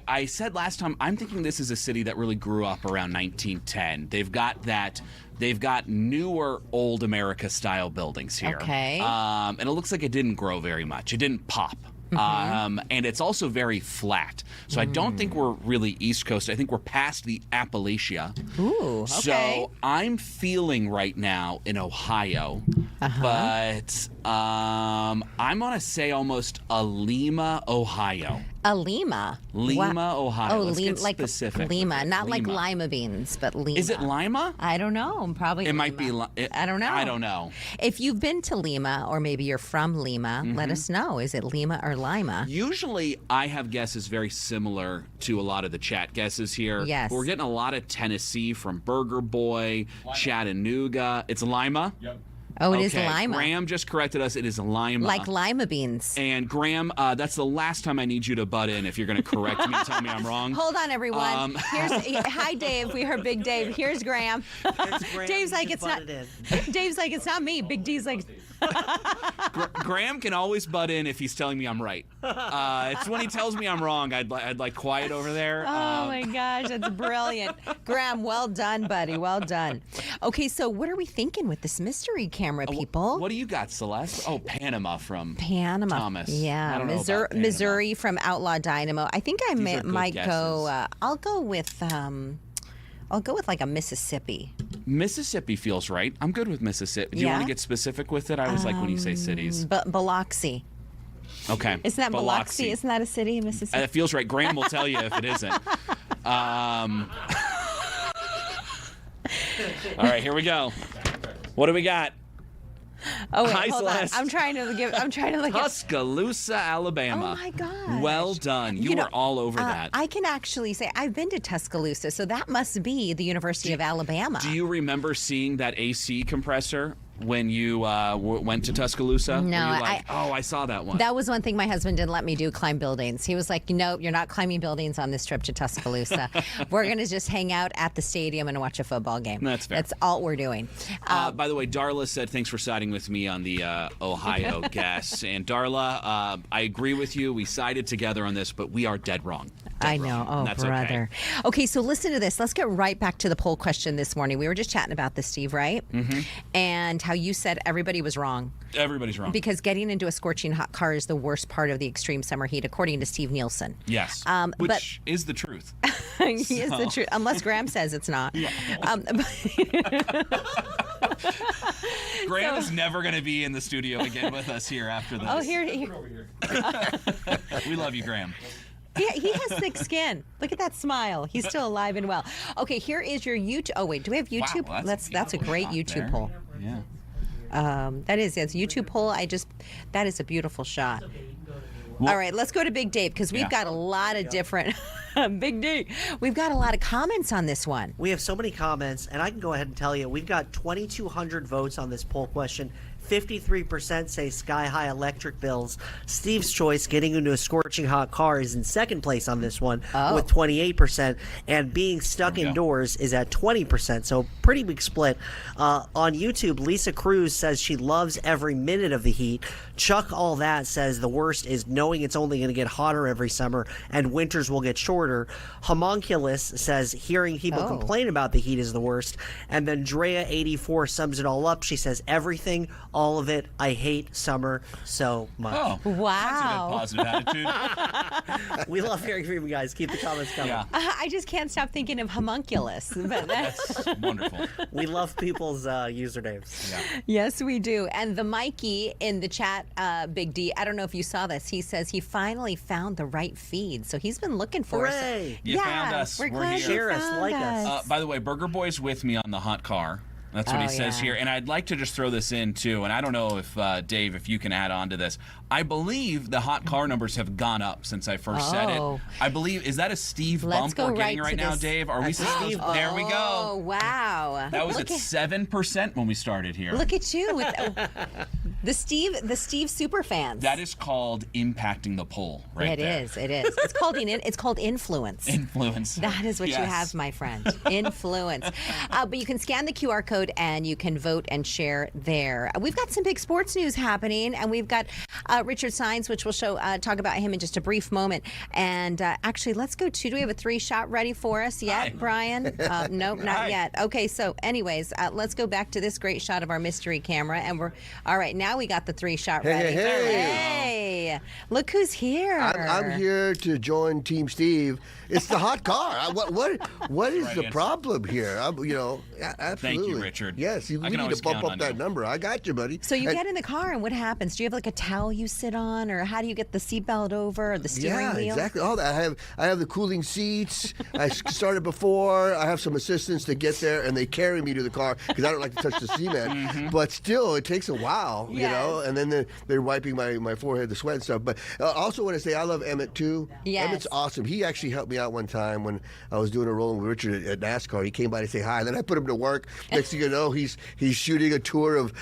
I said last time, I'm thinking this is a city that really grew up around 1910. They've got newer old America style buildings here. Okay. And it looks like it didn't grow very much. It didn't pop. And it's also very flat. So I don't think we're really East Coast. I think we're past the Appalachia. Ooh, okay. So I'm feeling right now in Ohio, but I'm going to say almost Lima, Ohio. Lima. Lima, Ohio. Oh, Let's get like specific Lima, with it. not like Lima. lima beans, but Lima. Is it Lima? I don't know. Probably. It might be. I don't know. I don't know. If you've been to Lima, or maybe you're from Lima, Mm-hmm. let us know. Is it Lima or Lima? Usually, I have guesses very similar to a lot of the chat guesses here. Yes. But we're getting a lot of Tennessee from Burger Boy, Chattanooga. It's Lima? Yep. Oh, it is Okay, Lima. Graham just corrected us. It is Lima. Like lima beans. And Graham, that's the last time I need you to butt in if you're going to correct me and tell me I'm wrong. Hold on, everyone. Hi, Dave. We heard Big Dave. Here's Graham. It's Graham, Dave's you like, just it's not. butted in. Dave's like, it's not me. Big D's like, Graham can always butt in if he's telling me I'm right. It's when he tells me I'm wrong. I'd like quiet over there. oh my gosh, that's brilliant. Graham, well done, buddy. Well done. Okay, so what are we thinking with this mystery camera, people? What do you got, Celeste? Oh, Panama from Panama. Thomas. Yeah, I don't know Missouri, about Panama. Missouri from Outlaw Dynamo. I think I These are good might go. guesses. I'll go with like a Mississippi. Mississippi feels right. I'm good with Mississippi. Do you want Yeah? to get specific with it? I always like when you say cities. But Biloxi. Okay. Isn't that Biloxi? Isn't that a city in Mississippi? It feels right. Graham will tell you if it isn't. All right, here we go. What do we got? Oh wait, Hi, hold on. Celeste. I'm trying to look at. Tuscaloosa, Alabama. Oh my gosh. Well done. You know, were all over that. I can actually say I've been to Tuscaloosa, so that must be the University of Alabama. Do you remember seeing that AC compressor when you went to Tuscaloosa? No, Were you like, I saw that one. That was one thing my husband didn't let me do, climb buildings. He was like, no, you're not climbing buildings on this trip to Tuscaloosa. We're going to just hang out at the stadium and watch a football game. That's fair. That's all we're doing. By the way, Darla said, thanks for siding with me on the Ohio guess. And Darla, I agree with you. We sided together on this, but we are dead wrong. I know. Oh, That's brother. Okay, so listen to this. Let's get right back to the poll question this morning. We were just chatting about this, Steve, right? Mm-hmm. And how you said everybody was wrong. Everybody's wrong. Because getting into a scorching hot car is the worst part of the extreme summer heat, according to Steve Nielsen. Yes. But Which is the truth. he is the truth, unless Graham says it's not. Graham is never going to be in the studio again with us here after this. Oh, here. We love you, Graham. He has thick skin. Look at that smile. He's still alive and well. Okay, here is your YouTube. Oh wait, do we have YouTube? Wow, that's a great shot YouTube there. poll. Yeah. It's a YouTube poll. That is a beautiful shot. All right, let's go to Big Dave because we've got a lot of different. Big D. We've got a lot of comments on this one. We have so many comments, and I can go ahead and tell you, we've got 2,200 votes on this poll question. 53% say sky-high electric bills. Steve's choice, getting into a scorching hot car, is in second place on this one with 28%. And being stuck indoors is at 20%, so pretty big split. On YouTube, Lisa Cruz says she loves every minute of the heat. Chuck All That says the worst is knowing it's only going to get hotter every summer and winters will get shorter. Homunculus says hearing people complain about the heat is the worst. And then Drea84 sums it all up. She says everything, all of it. I hate summer so much. Oh, wow. That's a good positive attitude. We love hearing from you guys. Keep the comments coming. Yeah. I just can't stop thinking of homunculus. But That's wonderful. We love people's usernames. Yeah. Yes, we do. And the Mikey in the chat, Big D, I don't know if you saw this. He says he finally found the right feed. So he's been looking for Hooray. us. You found us. We're We're glad here. you Share us, found like us. us. By the way, Burger Boy's with me on the hot car. That's what he says here. And I'd like to just throw this in, too. And I don't know if, Dave, if you can add on to this. I believe the hot car numbers have gone up since I first said it. I believe, is that a Steve bump we're getting right now, Dave? Are we seeing Steve? There we go. Oh, wow. That was at 7% when we started here. Look at you with the Steve super fans. That is called impacting the poll, right there. It is. It's called influence. Influence. That is what you have, my friend. Influence. But you can scan the QR code and you can vote and share there. We've got some big sports news happening, and we've got Richard Saenz, which we'll talk about him in just a brief moment. And actually, let's go to, do we have a 3-shot ready for us yet, Brian? Nope, not yet. Okay, so anyways, let's go back to this great shot of our mystery camera. And all right, now we got the 3-shot ready. Hey, look who's here. I'm here to join Team Steve. It's the hot car. What is the problem here? Absolutely. Thank you, Richard. Yes, we need to bump up that number. I got you, buddy. So you get in the car, and what happens? Do you have like a towel you sit on, or how do you get the seatbelt over, or the steering wheel? Yeah, exactly. All that. I have the cooling seats. I started before. I have some assistants to get there, and they carry me to the car because I don't like to touch the cement. But still, it takes a while, you know. And then they're wiping my forehead, the sweat and stuff. But I also want to say I love Emmett too. Yes. Emmett's awesome. He actually helped me out one time when I was doing a rolling with Richard at NASCAR. He came by to say hi, and then I put him to work. Next thing you know, he's shooting a tour of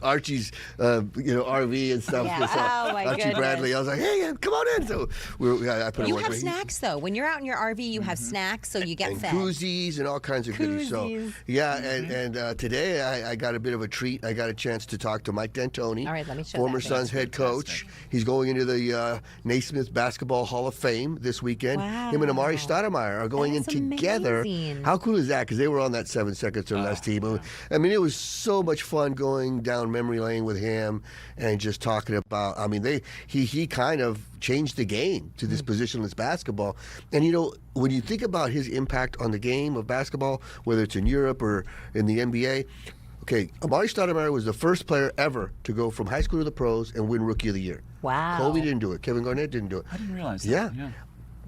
Archie's RV and stuff. Yeah. Oh my Archie goodness. Bradley. I was like, hey, come on in. So I put him to work. You have snacks though. When you're out in your RV, you have snacks, so you get and fed. Koozies and all kinds of goodies. So yeah, and today I got a bit of a treat. I got a chance to talk to Mike D'Antoni, all right, let me show former that. Suns head coach. He's going into the Naismith Basketball Hall of Fame this weekend. Wow. Him and Amari Stoudemire are going in together. Amazing. How cool is that? Because they were on that 7 seconds or less team. I mean, it was so much fun going down memory lane with him and just talking about. I mean, he kind of changed the game to this positionless basketball. And when you think about his impact on the game of basketball, whether it's in Europe or in the NBA. Okay, Amari Stoudemire was the first player ever to go from high school to the pros and win Rookie of the Year. Wow. Kobe didn't do it. Kevin Garnett didn't do it. I didn't realize that. Yeah.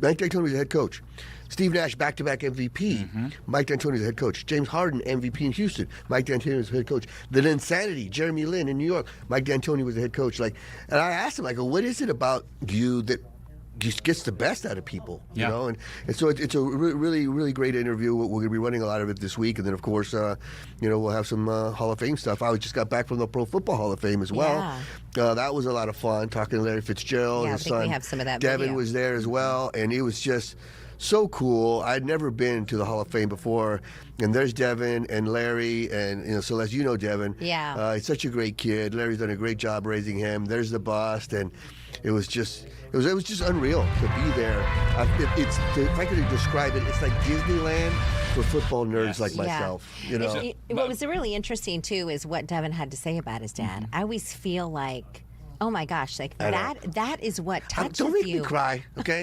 Mike D'Antoni was the head coach. Steve Nash, back-to-back MVP. Mike D'Antoni was the head coach. James Harden, MVP in Houston. Mike D'Antoni was the head coach. The Insanity, Jeremy Lin in New York. Mike D'Antoni was the head coach. And I asked him, I go, what is it about you that just gets the best out of people, you know? And so it's a really, really great interview. We're going to be running a lot of it this week. And then, of course, we'll have some Hall of Fame stuff. I just got back from the Pro Football Hall of Fame as well. Yeah. That was a lot of fun, talking to Larry Fitzgerald. Yeah, his I think son, we have some of that Devin video. was there as well. And it was just so cool. I'd never been to the Hall of Fame before. And there's Devin and Larry and Celeste, you know Devin. Yeah. He's such a great kid. Larry's done a great job raising him. There's the bust, and it was just unreal to be there. If I could describe it, it's like Disneyland for football nerds like myself. What was really interesting too is what Devin had to say about his dad. I always feel like, oh my gosh, like that is what touches you. Don't make me cry, okay?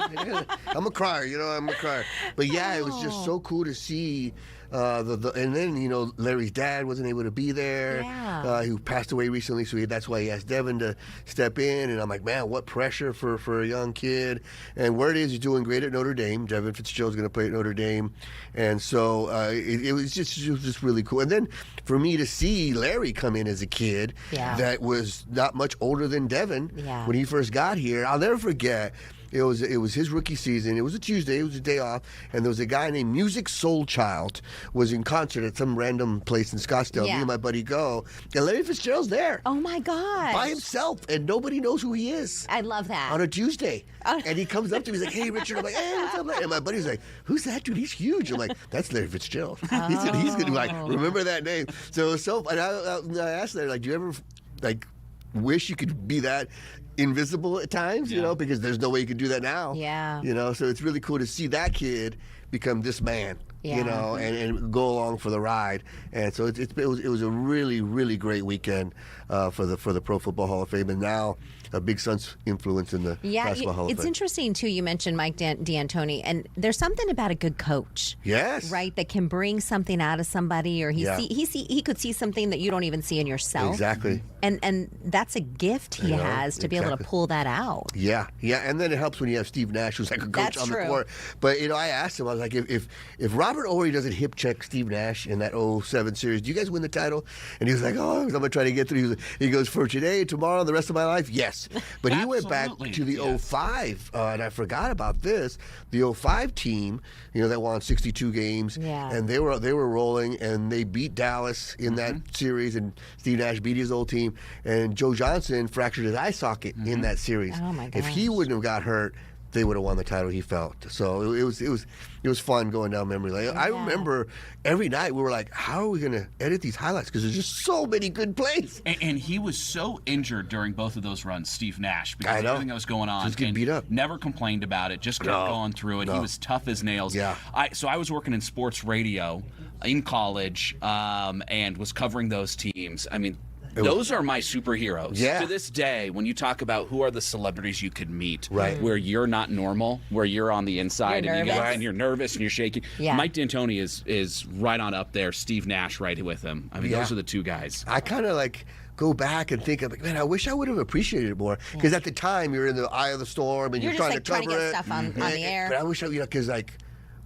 I'm a crier, I'm a crier. But yeah, it was just so cool to see. And then, Larry's dad wasn't able to be there. Yeah. He passed away recently, so that's why he asked Devin to step in. And I'm like, man, what pressure for a young kid. And word is he's doing great at Notre Dame. Devin Fitzgerald's going to play at Notre Dame. And so it was just really cool. And then for me to see Larry come in as a kid that was not much older than Devin when he first got here, I'll never forget. It was his rookie season. It was a Tuesday. It was a day off. And there was a guy named Music Soul Child was in concert at some random place in Scottsdale. Yeah. Me and my buddy go. And Larry Fitzgerald's there. Oh, my God. By himself. And nobody knows who he is. I love that. On a Tuesday. And he comes up to me. He's like, hey, Richard. I'm like, hey, what's up, Larry? And my buddy's like, who's that dude? He's huge. I'm like, that's Larry Fitzgerald. He's going to remember that name. So it was so fun. And I asked Larry, do you ever, wish you could be that invisible at times, because there's no way you can do that now. Yeah. So it's really cool to see that kid become this man, and go along for the ride. And so it was a really, really great weekend for the Pro Football Hall of Fame. And now a big Suns influence in the Basketball Hall of it's Fame. interesting too. You mentioned Mike D'Antoni, and there's something about a good coach. Yes. Right, that can bring something out of somebody, or he could see something that you don't even see in yourself. Exactly. And that's a gift he has to be able to pull that out. Yeah, and then it helps when you have Steve Nash, who's like a coach That's on true. the court. But I asked him, I was like, if Robert Horry doesn't hip check Steve Nash in that 07 series, do you guys win the title? And he was like, I'm gonna try to get through. He goes, for today, tomorrow, the rest of my life, yes. But he went back to the 05, and I forgot about this. The 05 team, that won 62 games, and they were rolling, and they beat Dallas in that series, and Steve Nash beat his old team, and Joe Johnson fractured his eye socket in that series. Oh my gosh. If he wouldn't have got hurt, they would have won the title, he felt. So it was fun going down memory lane. I remember every night we were like, how are we going to edit these highlights? Because there's just so many good plays. And he was so injured during both of those runs, Steve Nash, because of everything that was going on. Just getting beat up. Never complained about it, just kept going through it. He was tough as nails. Yeah. So I was working in sports radio in college and was covering those teams. I mean, those are my superheroes. Yeah. To this day, when you talk about who are the celebrities you could meet, right, where you're not normal, where you're on the inside and you're nervous and you're shaking. Yeah. Mike D'Antoni is right on up there. Steve Nash right with him. I mean, those are the two guys. I kind of go back and think, man, I wish I would have appreciated it more. Because at the time, you're in the eye of the storm and you're just trying to cover get it. stuff on the air. But I wish because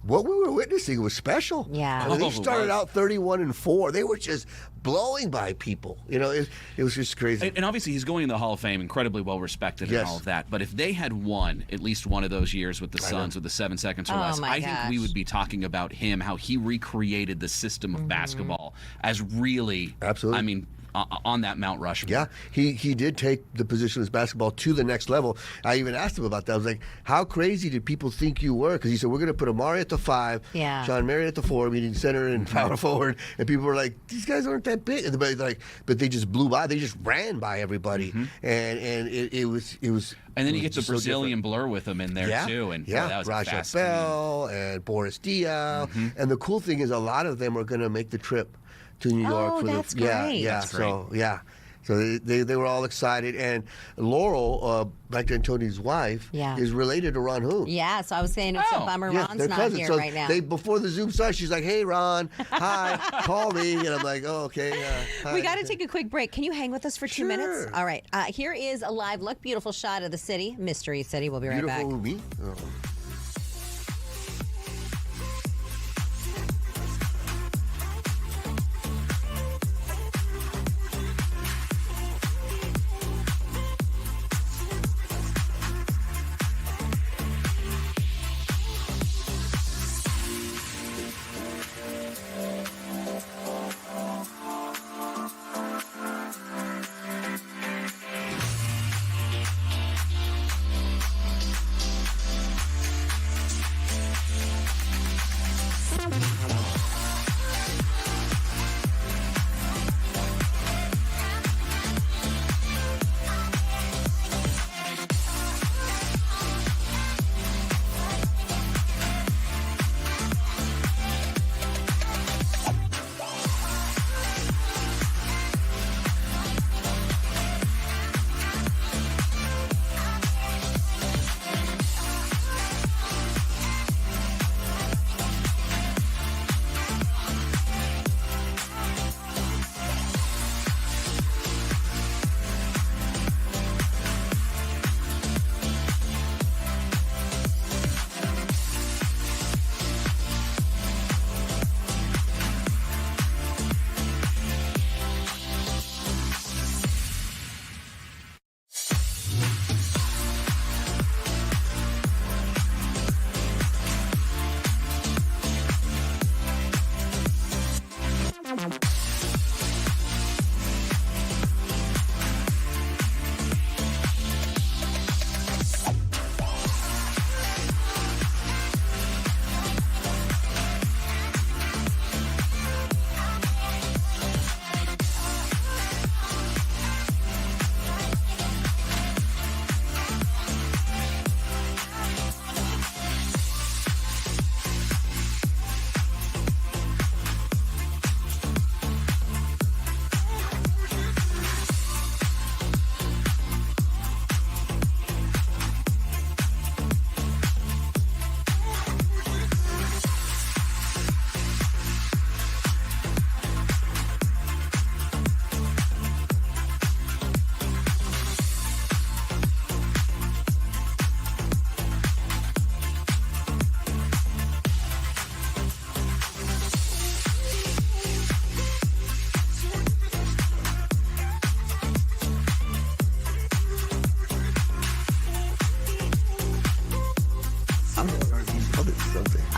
what we were witnessing was special. Yeah. They started out 31-4. They were just blowing by people. It was just crazy. And obviously, he's going in the Hall of Fame, incredibly well respected and all of that. But if they had won at least one of those years with the Suns with the 7 seconds or less, I think we would be talking about him, how he recreated the system of basketball as really, absolutely. I mean, on that Mount Rushmore. Yeah, he did take the position of basketball to the next level. I even asked him about that. I was like, how crazy did people think you were? Because he said, we're going to put Amari at the 5, Sean Marion at the 4, meaning center and power forward. And people were like, these guys aren't that big. But they just blew by. They just ran by everybody. And it was. And then you get the Brazilian blur with him in there too. And that was Raja Bell and Boris Diaw. And the cool thing is a lot of them are going to make the trip to New York for that's the great. That's great. So they were all excited, and Laurel, Mike D'Antoni's wife, is related to Ron Hoon. Yeah, so I was saying it's a bummer Ron's they're not cousins. here So right now. Before the Zoom started, she's like, "Hey, Ron, hi, call me," and I'm like, "Oh, okay." Hi. We got to take a quick break. Can you hang with us for 2 minutes? Sure. All right. Here is a live look, beautiful shot of the city, Mystery City. We'll be right back. Beautiful me. Oh.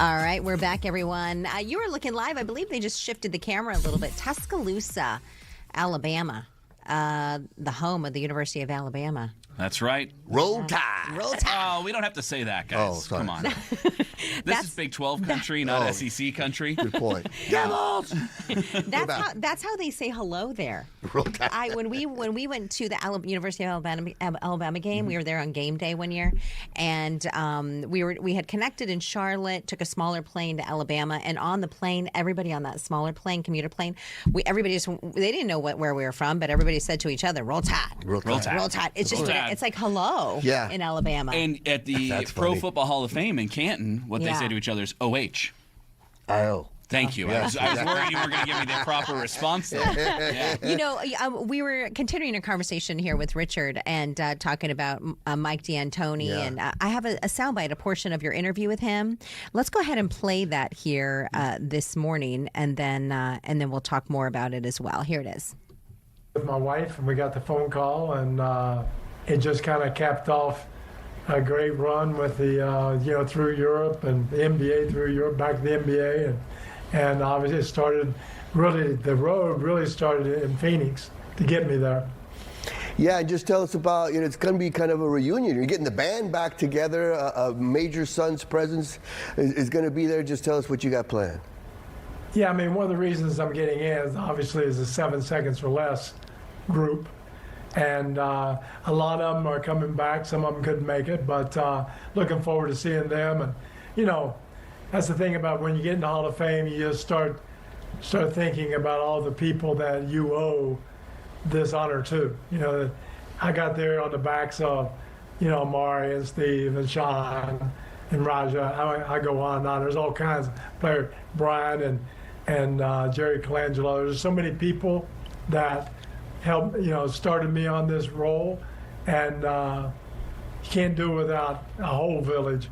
All right, we're back, everyone. You were looking live. I believe they just shifted the camera a little bit. Tuscaloosa, Alabama, the home of the University of Alabama. That's right. Roll Tide. Roll Tide. Oh, we don't have to say that, guys. Oh, sorry. Come on. This is Big 12 country, not SEC country. Good point. Devils. That's how they say hello there. Roll Tide. When we went to the University of Alabama game, we were there on game day one year, and we had connected in Charlotte, took a smaller plane to Alabama, and on the plane, everybody on that smaller plane, commuter plane, they didn't know where we were from, but everybody said to each other, "Roll Tide, Roll Tide. Roll Tide." It's just it's like hello in Alabama. And at the Pro Football Hall of Fame in Canton, what they say to each other is OH. I-O. Thank you. I was worried you were going to give me the proper response there. Yeah. You know, we were continuing a conversation here with Richard and talking about Mike D'Antoni, and I have a soundbite, a portion of your interview with him. Let's go ahead and play that here this morning, and then we'll talk more about it as well. Here it is. With my wife, and we got the phone call, and it just kind of capped off a great run with the through Europe and the NBA through Europe, back to the NBA, and obviously it started the road really started in Phoenix to get me there. Yeah, just tell us about, it's going to be kind of a reunion. You're getting the band back together. A major Suns presence is going to be there. Just tell us what you got planned. Yeah, I mean, one of the reasons I'm getting in is obviously is the 7 seconds or less group. And a lot of them are coming back. Some of them couldn't make it, but looking forward to seeing them. And, that's the thing about when you get in the Hall of Fame, you just start thinking about all the people that you owe this honor to. I got there on the backs of, Amari and Steve and Sean and Raja. I go on and on. There's all kinds of players, Brian and Jerry Colangelo. There's so many people that helped, started me on this role, and you can't do it without a whole village.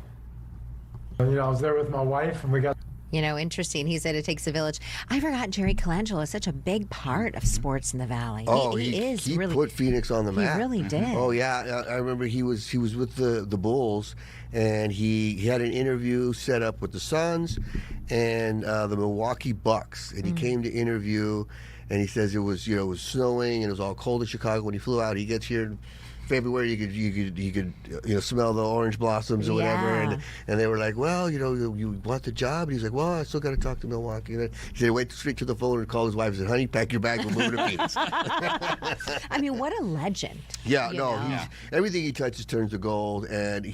I was there with my wife, and we got. Interesting. He said it takes a village. I forgot Jerry Colangelo is such a big part of sports in the Valley. Oh, he really put Phoenix on the map. He really did. Oh yeah, I remember he was with the Bulls, and he had an interview set up with the Suns and the Milwaukee Bucks, and he came to interview, and he says it was snowing and it was all cold in Chicago when he flew out. He gets here in February, you could smell the orange blossoms or whatever, and they were like, well, you want the job? And he's like, well, I still got to talk to Milwaukee. And he said, went straight to the phone and called his wife and said, honey, pack your bag, we're moving to Phoenix. I mean, what a legend. Everything he touches turns to gold. And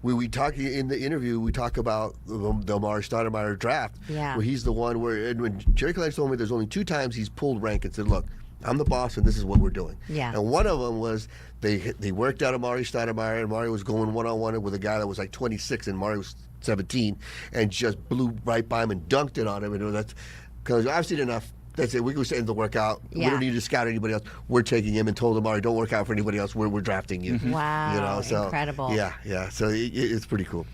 we talk in the interview, we talk about the Amari Stoudemire draft, where he's the one where, when Jerry Colangelo told me there's only 2 times he's pulled rank and said, look, I'm the boss, and this is what we're doing. Yeah. And one of them was they worked out Amari Stoudemire, and Amari was going one-on-one with a guy that was like 26, and Amari was 17, and just blew right by him and dunked it on him. And that's because I've seen enough. That's it. We can send the workout. We don't need to scout anybody else. We're taking him, and told Amari, don't work out for anybody else. We're drafting you. Wow. So, incredible. Yeah. So it's pretty cool.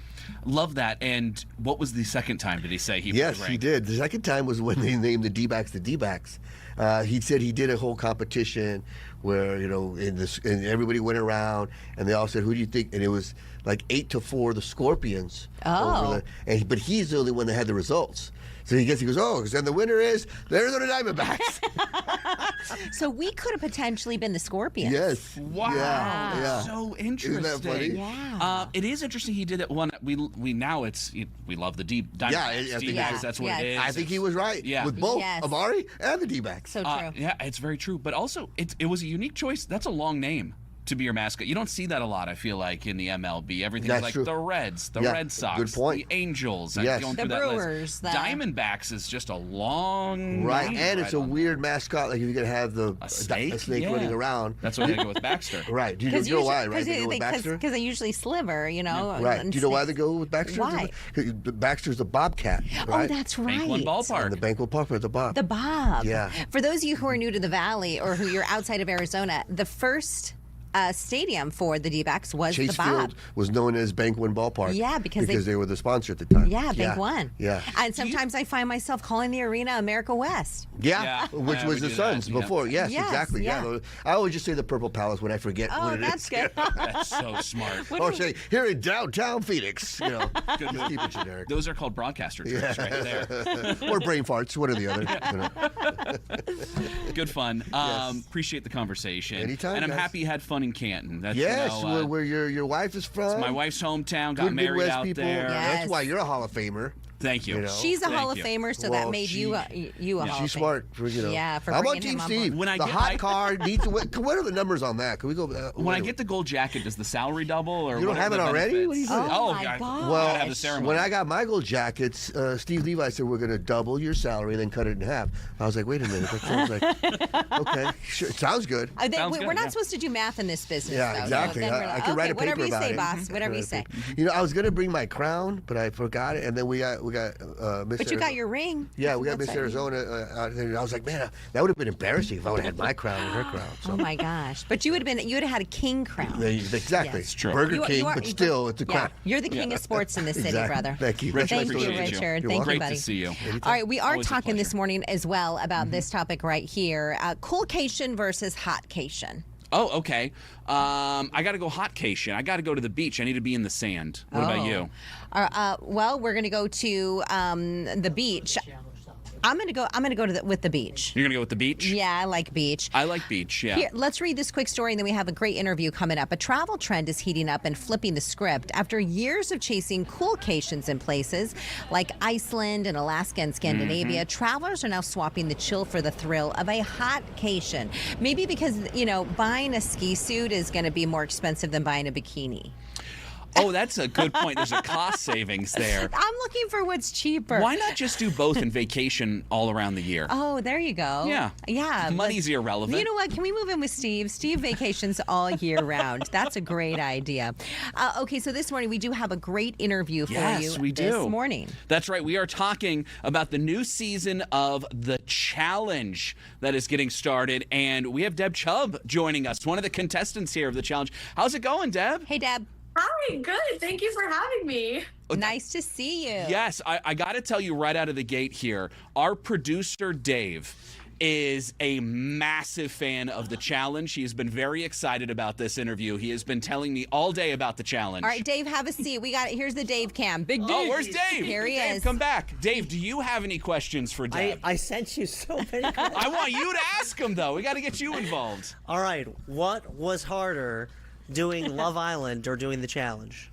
Love that. And what was the second time? Did he say he? Yes, he did. The second time was when they named the D-backs the D-backs. He said he did a whole competition where and everybody went around and they all said, "Who do you think?" And it was like 8-4 the Scorpions. Oh. But he's the only one that had the results. So he goes, because then the winner is the Arizona Diamondbacks. So we could have potentially been the Scorpions. Yes. Wow. Yeah. So interesting. Isn't that funny? Yeah. It is interesting he did it one. We love the Diamondbacks. Yeah, I think that's what it is. I think he was right. Yeah. With both Amari and the D-backs. So true. Yeah, it's very true. But also, it was a unique choice. That's a long name to be your mascot. You don't see that a lot, I feel like, in the MLB. Everything's like true. the Reds, the Red Sox, good point. the Angels. Yes. Going The through that Brewers. list. Diamondbacks is just a long Right, name and it's a on weird mascot. Like if you're gonna have a snake, running around. That's why they go with Baxter. Right. Do you know why? Right? They go with Baxter. Because they usually sliver, Right. Do you know why they go with Baxter? Why? Because Baxter's a bobcat. Right? Oh, that's right. Bank One Ballpark. And the Banquet Park with the bob. The Bob. Yeah. For those of you who are new to the Valley or who you're outside of Arizona, the first stadium for the D-backs was Chase the Bob. Field was known as Bank One Ballpark. Yeah, because they were the sponsor at the time. Yeah, Bank One. Yeah. And sometimes I find myself calling the arena America West. Yeah, which was the Suns before. Yes, exactly. Yeah. I always just say the Purple Palace when I forget what it is. That's good. That's so smart. Or say, here in downtown Phoenix. Just keep it generic. Those are called broadcaster tricks right there. Or brain farts, one or the other. Good fun. Appreciate the conversation. Anytime, and I'm guys. happy you had fun in Canton. That's, where your wife is from. It's my wife's hometown. Got Good married Midwest out people. there. Yes. That's why you're a Hall of Famer. Thank you. She's a Hall of Famer, so that made you a Hall of Famer. She's smart. Yeah, for How about bringing him Team on Steve? board. When I the get- hot car needs to. What are the numbers on that? Can we go? When I get the gold jacket, does the salary double? Or You don't what are have the it already? benefits? What are you doing? Oh, my God. gosh. Gotta have the ceremony. When I got my gold jackets, Steve Levi said we're going to double your salary, then cut it in half. I was like, wait a minute. That sounds like okay, sure, it sounds good. Sounds we're good, not yeah. supposed to do math in this business. Yeah, though. exactly. Then we're I could write a paper whatever you about say, it. boss. Whatever you say. I was going to bring my crown, but I forgot it, and then we got Miss. But you got your ring. Yeah, we got That's Miss right. Arizona out there. I was like, man, that would have been embarrassing if I would have had my crown and her crown. So. Oh my gosh! But you would have had a king crown. Exactly. Yes. True. Burger King, but still, it's a Yeah, crown. you're the king of sports in this city, Exactly. brother. Thank you. Richard, Thank you, appreciate you. Richard. You're Thank you, Great buddy. to see you. All right, we are Always a talking this pleasure. morning as well about this topic right here: coolcation versus hotcation. Oh, okay. I got to go hotcation. I got to go to the beach. I need to be in the sand. What about you? Well, we're going to go to the beach. I'm going to go with the beach. You're going to go with the beach? Yeah, I like beach. I like beach, yeah. Here, let's read this quick story, and then we have a great interview coming up. A travel trend is heating up and flipping the script. After years of chasing coolcations in places like Iceland and Alaska and Scandinavia, travelers are now swapping the chill for the thrill of a hotcation. Maybe because, buying a ski suit is going to be more expensive than buying a bikini. Oh, that's a good point. There's a cost savings there. I'm looking for what's cheaper. Why not just do both and vacation all around the year? Oh, there you go. Yeah. Yeah. Money's irrelevant. You know what? Can we move in with Steve? Steve vacations all year round. That's a great idea. Okay, so this morning we do have a great interview for you. Yes, we do. This morning. That's right. We are talking about the new season of The Challenge that is getting started, and we have Deb Chubb joining us, one of the contestants here of The Challenge. How's it going, Deb? Hey, Deb. Hi, good. Thank you for having me. Nice to see you. Yes, I got to tell you right out of the gate here, our producer, Dave, is a massive fan of The Challenge. He has been very excited about this interview. He has been telling me all day about The Challenge. All right, Dave, have a seat. We got it. Here's the Dave cam. Big Dave. Oh, where's Dave? Here he Dave, is. come back. Dave, do you have any questions for Deb? I sent you so many questions. I want you to ask him, though. We got to get you involved. All right, what was harder, doing Love Island or doing The Challenge?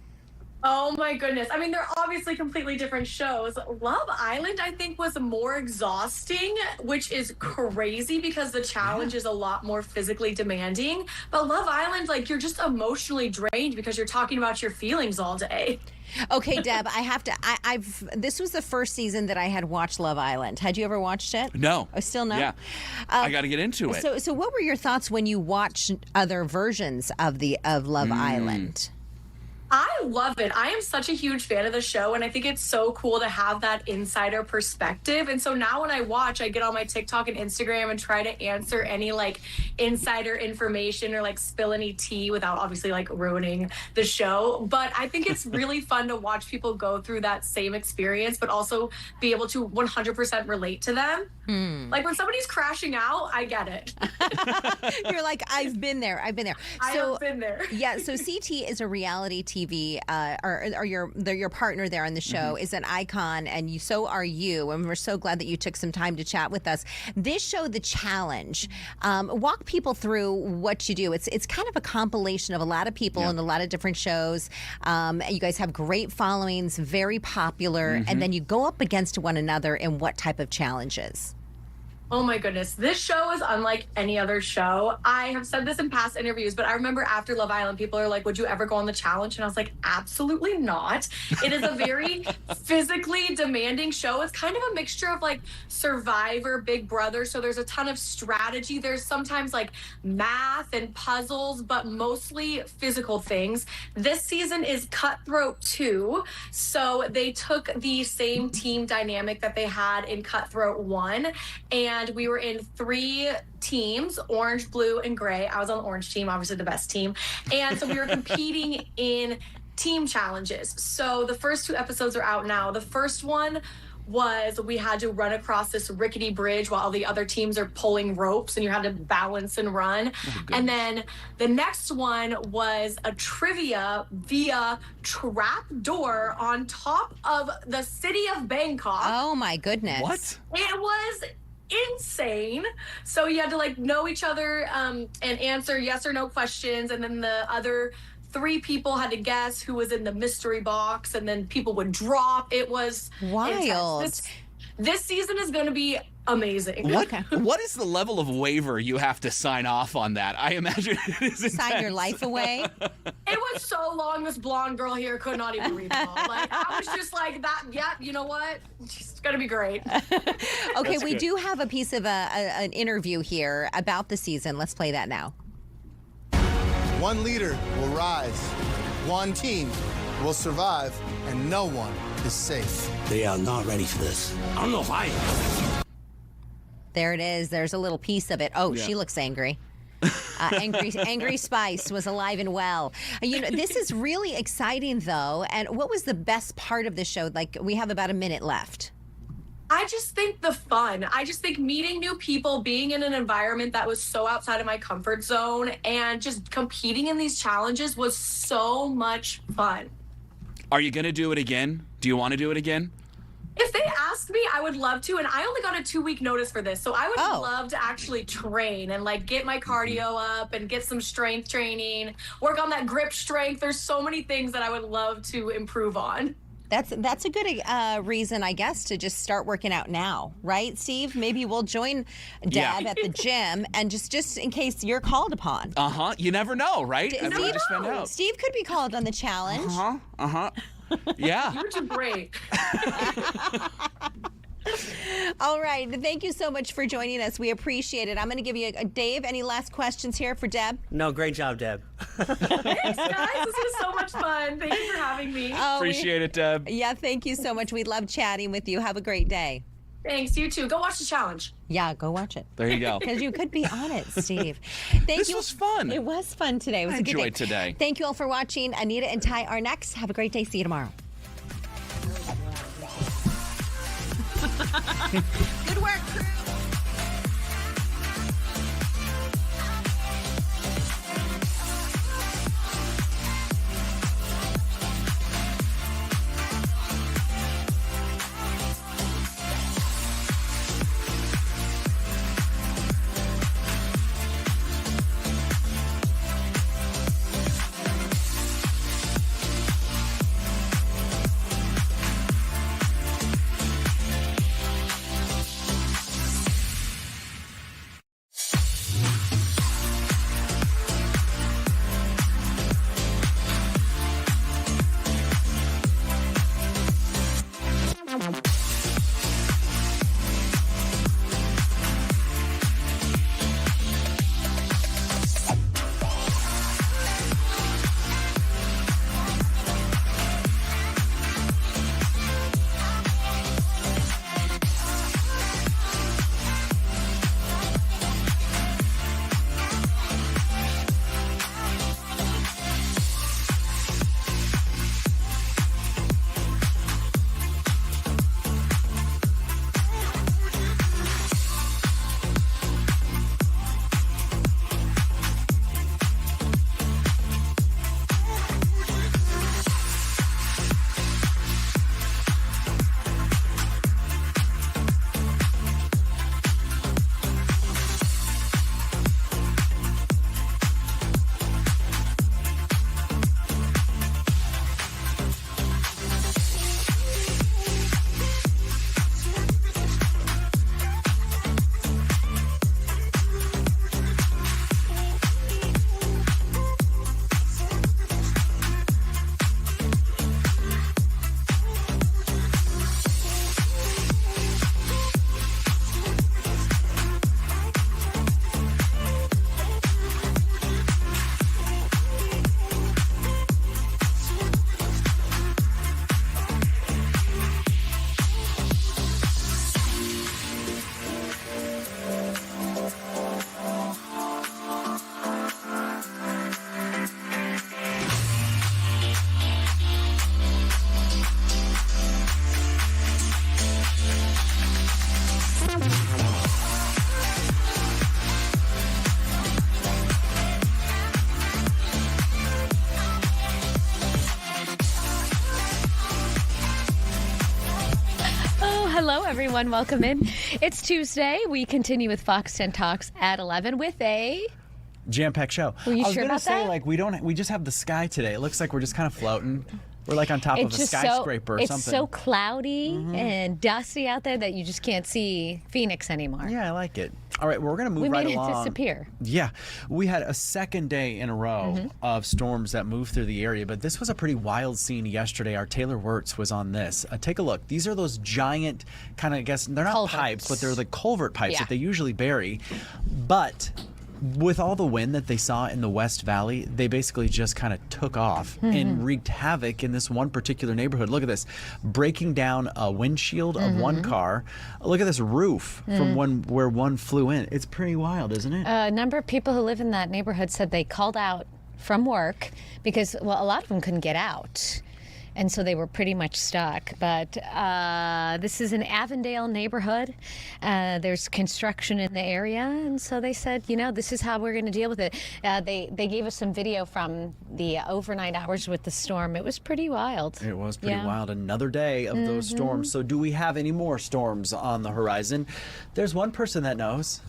Oh my goodness. I mean, they're obviously completely different shows. Love Island, I think, was more exhausting, which is crazy because The Challenge is a lot more physically demanding. But Love Island, you're just emotionally drained because you're talking about your feelings all day. Okay, Deb, I have to. This was the first season that I had watched Love Island. Had you ever watched it? No. Oh, still no? Yeah. I got to get into it. So what were your thoughts when you watched other versions of Love Island? I love it. I am such a huge fan of the show, and I think it's so cool to have that insider perspective. And so now when I watch, I get on my TikTok and Instagram and try to answer any insider information or spill any tea without obviously ruining the show. But I think it's really fun to watch people go through that same experience, but also be able to 100% relate to them. When somebody's crashing out, I get it. You're like, I've been there. I have been there. Yeah, so CT is a reality TV, or your partner there on the show is an icon, and so are you. And we're so glad that you took some time to chat with us. This show, The Challenge, walk people through what you do. It's kind of a compilation of a lot of people and a lot of different shows. You guys have great followings, very popular, and then you go up against one another in what type of challenges? Oh my goodness. This show is unlike any other show. I have said this in past interviews, but I remember after Love Island, people are like, would you ever go on The Challenge? And I was like, absolutely not. It is a very physically demanding show. It's kind of a mixture of Survivor, Big Brother. So there's a ton of strategy. There's sometimes math and puzzles, but mostly physical things. This season is Cutthroat 2. So they took the same team dynamic that they had in Cutthroat 1 and and we were in 3 teams, orange, blue, and gray. I was on the orange team, obviously the best team. And so we were competing in team challenges. So the first 2 episodes are out now. The first one was we had to run across this rickety bridge while the other teams are pulling ropes, and you had to balance and run. And then the next one was a trivia via trap door on top of the city of Bangkok. Oh my goodness. What? It was insane. So you had to like know each other and answer yes or no questions, and then the other 3 people had to guess who was in the mystery box, and then people would drop. It was wild. This season is going to be amazing. What is the level of waiver you have to sign off on that? I imagine it is intense. Sign your life away. It was so long. This blonde girl here could not even read them all. Like, I was just like that. Yeah, you know what? It's going to be great. Okay, we do have a piece of an interview here about the season. Let's play that now. One leader will rise, one team will survive, and no one is safe. They are not ready for this. I don't know if I am. There it is. There's a little piece of it. Oh, she looks angry. Angry Spice was alive and well. You know, this is really exciting, though. And what was the best part of the show? Like, we have about a minute left. I just think the fun. I just think meeting new people, being in an environment that was so outside of my comfort zone, and just competing in these challenges was so much fun. Are you going to do it again? Do you want to do it again? If they asked me, I would love to. And I only got a 2-week notice for this. So I would love to actually train and like get my cardio up and get some strength training, work on that grip strength. There's so many things that I would love to improve on. That's a good reason, I guess, to just start working out now, right, Steve? Maybe we'll join Deb at the gym, and just in case you're called upon. You never know, right? Steve could be called on the challenge. Yeah. You're too great. All right. Thank you so much for joining us. We appreciate it. I'm going to give you Dave, any last questions here for Deb? No, great job, Deb. Thanks, guys. This was so much fun. Thank you for having me. Appreciate it, Deb. Yeah, thank you so much. We love chatting with you. Have a great day. Thanks. You too. Go watch the challenge. Yeah, go watch it. There you go. Because you could be on it, Steve. This was fun. It was fun today. It was I a good enjoyed day. today. Thank you all for watching. Anita and Ty are next. Have a great day. See you tomorrow. Good work, crew. Hello, everyone. Welcome in. It's Tuesday. We continue with Fox 10 Talks at 11 with a jam-packed show. Were you I was sure gonna about say, that? we just have the sky today. It looks like we're just kind of floating. We're like on top of a skyscraper or something. It's so cloudy and dusty out there that you just can't see Phoenix anymore. Yeah, I like it. All right, well, we're going to move right along. We made it disappear. Yeah. We had a second day in a row of storms that moved through the area, but this was a pretty wild scene yesterday. Our Taylor Wirtz was on this. Take a look. These are those giant kind of, I guess, they're not culverts. Pipes, but they're the culvert pipes that they usually bury. But with all the wind that they saw in the West Valley, they basically just kind of took off and wreaked havoc in this one particular neighborhood. Look at this, breaking down a windshield of one car. Look at this roof from where one flew in. It's pretty wild, isn't it? A number of people who live in that neighborhood said they called out from work because, well, a lot of them couldn't get out. And so they were pretty much stuck. But this is an Avondale neighborhood. There's construction in the area. And so they said, this is how we're going to deal with it. They gave us some video from the overnight hours with the storm. It was pretty wild. It was pretty wild. Another day of those storms. So do we have any more storms on the horizon? There's one person that knows.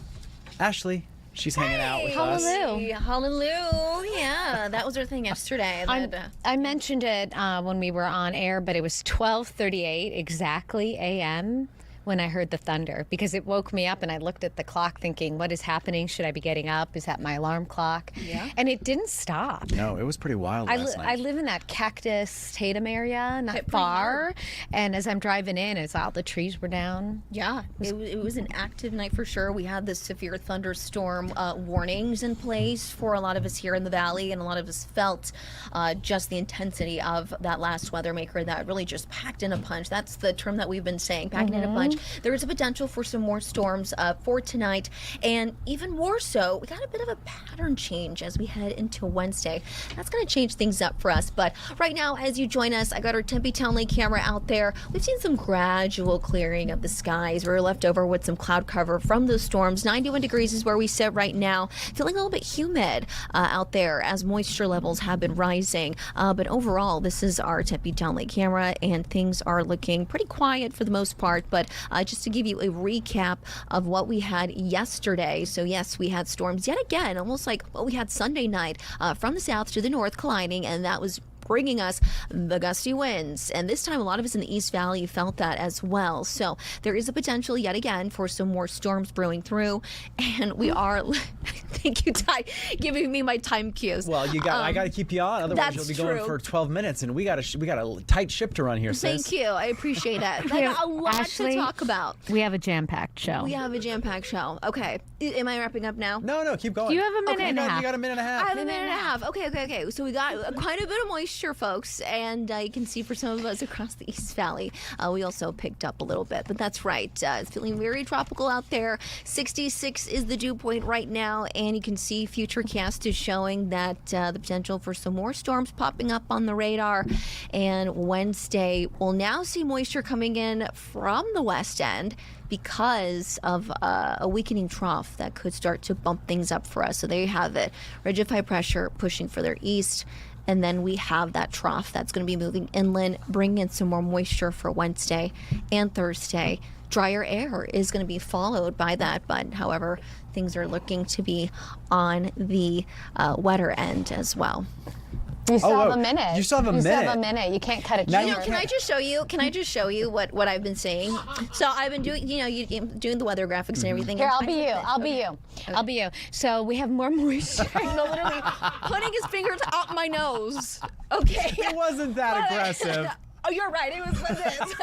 Ashley. She's hanging out with us. Hallelujah. Yeah, that was our thing yesterday. I mentioned it when we were on air, but it was 12:38 exactly a.m. when I heard the thunder, because it woke me up and I looked at the clock thinking, what is happening? Should I be getting up? Is that my alarm clock? Yeah. And it didn't stop. No, it was pretty wild last night. I live in that Cactus Tatum area, not far. And as I'm driving in, it's all the trees were down. Yeah, it was an active night for sure. We had the severe thunderstorm warnings in place for a lot of us here in the valley, and a lot of us felt just the intensity of that last weather maker that really just packed in a punch. That's the term that we've been saying, packing in a punch. There is a potential for some more storms for tonight, and even more so, we got a bit of a pattern change as we head into Wednesday. That's going to change things up for us. But right now, as you join us, I got our Tempe Town Lake camera out there. We've seen some gradual clearing of the skies. We're left over with some cloud cover from those storms. 91 degrees is where we sit right now. Feeling a little bit humid out there as moisture levels have been rising. But overall, this is our Tempe Town Lake camera, and things are looking pretty quiet for the most part. But just to give you a recap of what we had yesterday. So yes, we had storms yet again, almost like what we had Sunday night from the south to the north colliding, and that was bringing us the gusty winds. And this time, a lot of us in the East Valley felt that as well. So there is a potential yet again for some more storms brewing through. And we are, thank you, Ty, giving me my time cues. Well, I got to keep you on. Otherwise, you'll be going for 12 minutes, and we got a tight ship to run here, sis. Thank you. I appreciate it. I got a lot Ashley, to talk about. We have a jam-packed show. We have a jam-packed show. Okay. Am I wrapping up now? No, keep going. You have a minute and a half. You got a minute and a half. I have a minute and a half. Okay. So we got quite a bit of moisture, folks, and you can see for some of us across the East Valley, we also picked up a little bit, but that's right. It's feeling very tropical out there. 66 is the dew point right now, and you can see Futurecast is showing that the potential for some more storms popping up on the radar. And Wednesday, we'll now see moisture coming in from the west end because of a weakening trough that could start to bump things up for us. So there you have it. Ridge of high pressure pushing further east. And then we have that trough that's going to be moving inland, bringing in some more moisture for Wednesday and Thursday. Drier air is going to be followed by that, but however, things are looking to be on the wetter end as well. You still have a minute. You still have a minute. You still have a minute. You can't cut it short. Can I just show you? Can I just show you what I've been saying? So I've been doing, doing the weather graphics and everything. Here, I'll be you. So we have more moisture. Literally putting his fingers up my nose. Okay. It wasn't that aggressive. Oh, you're right. It was like this.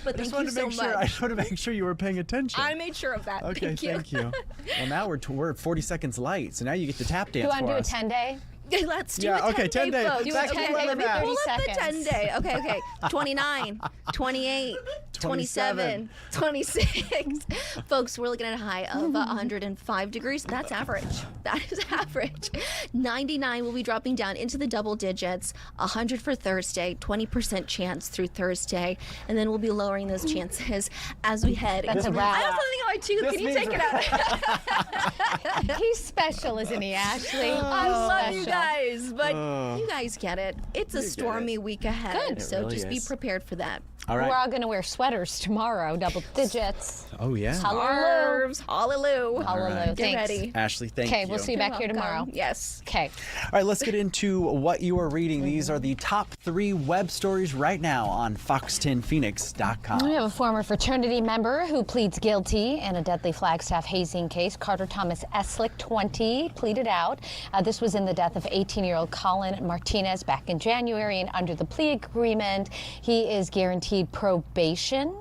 But thank you so much. I just wanted to make sure you were paying attention. I made sure of that. Okay, thank you. Well, now we're 40 seconds light, so now you get the tap dance for us. Do you want to do a 10-day? Let's do a 10-day, 10 day. folks. Do a 10-day. Let me pull up the 30 10-day. Okay. 29, 28, 27, 26. Folks, we're looking at a high of 105 degrees. That's average. That is average. 99 will be dropping down into the double digits. 100 for Thursday, 20% chance through Thursday. And then we'll be lowering those chances as we head. That's a wrap. I have something on my tooth. Can you take it out? He's special, isn't he, Ashley? I love you guys, but you guys get it. It's a stormy week ahead, so really just be is. prepared for that. All right. We're all going to wear sweaters tomorrow, double digits. Oh, yeah. Hallelujah. Hallelujah. Hallelujah. Get Thanks. ready. Ashley, thank you. Okay, we'll see you back here tomorrow. Yes. Okay. All right, let's get into what you are reading. These are the top 3 web stories right now on fox10phoenix.com. We have a former fraternity member who pleads guilty in a deadly Flagstaff hazing case. Carter Thomas Eslick, 20, pleaded out. This was in the death of 18-year-old Colin Martinez back in January, and under the plea agreement, he is guaranteed probation,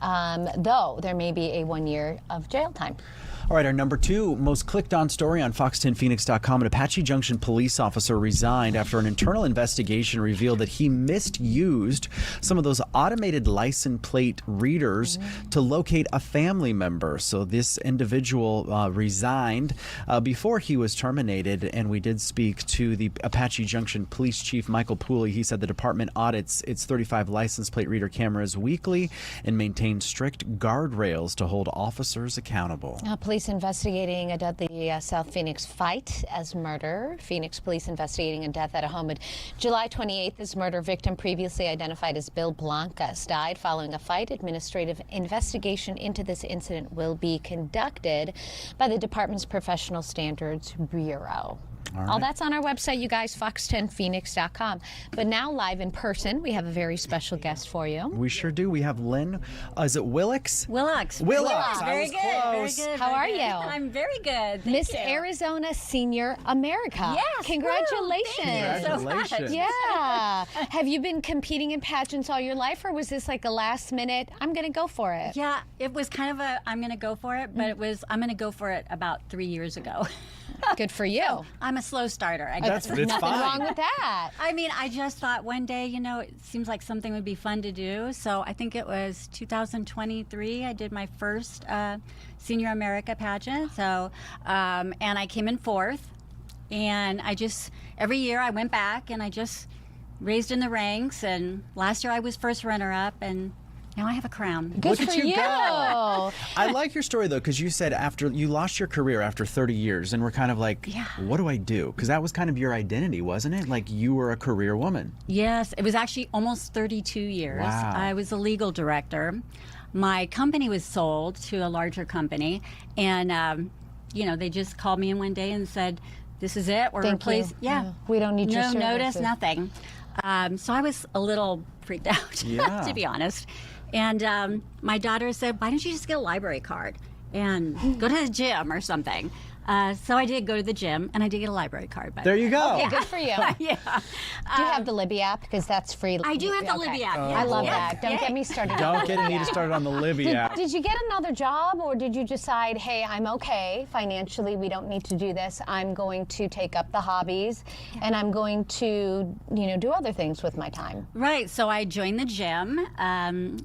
though there may be a 1 year of jail time. All right, our number 2 most clicked on story on fox10phoenix.com. An Apache Junction police officer resigned after an internal investigation revealed that he misused some of those automated license plate readers to locate a family member. So this individual resigned before he was terminated, and we did speak to the Apache Junction Police Chief Michael Pooley. He said the department audits its 35 license plate reader cameras weekly and maintains strict guardrails to hold officers accountable. Police investigating a deadly South Phoenix fight as murder. Phoenix police investigating a death at a home. July 28th, this murder victim, previously identified as Bill Blancas, died following a fight. Administrative investigation into this incident will be conducted by the department's Professional Standards Bureau. All that's on our website, you guys, fox10phoenix.com. But now live in person, we have a very special guest for you. We sure do. We have Lynn. Is it Wilcocks? Wilcocks. Wilcocks. Very good. Very good. How are you? I'm very good. Thank Miss you. Arizona Senior America. Yes. Congratulations. Woo, thank you so much. Yeah. Have you been competing in pageants all your life, or was this like a last minute, I'm going to go for it? Yeah, it was kind of a, I'm going to go for it, but it was, I'm going to go for it about 3 years ago. Good for you. So, I'm a slow starter. It's Nothing fine. wrong with that. I mean, I just thought one day, you know, it seems like something would be fun to do. So I think it was 2023. I did my first Senior America pageant. So, and I came in 4th. And I just, every year I went back and I just raised in the ranks. And last year I was first runner-up, and now I have a crown. Good Look for at you you. go. I like your story, though, because you said after you lost your career after 30 years, and we're kind of like, what do I do? Because that was kind of your identity, wasn't it? Like you were a career woman. Yes, it was actually almost 32 years. Wow. I was a legal director. My company was sold to a larger company, and you know, they just called me in one day and said, "This is it. We're replacing." Yeah, we don't need your no notice, services. nothing. So I was a little freaked out, to be honest. And my daughter said, "Why don't you just get a library card and go to the gym or something?" So I did go to the gym, and I did get a library card. There you go. Okay, good for you. Yeah. Do you have the Libby app? Because that's free. I do have the Okay. Libby app. I love Yes. that. Don't get me started. Don't get Anita started on the Libby app. Did you get another job, or did you decide, hey, I'm okay financially, we don't need to do this, I'm going to take up the hobbies, and I'm going to, you know, do other things with my time? Right. So I joined the gym,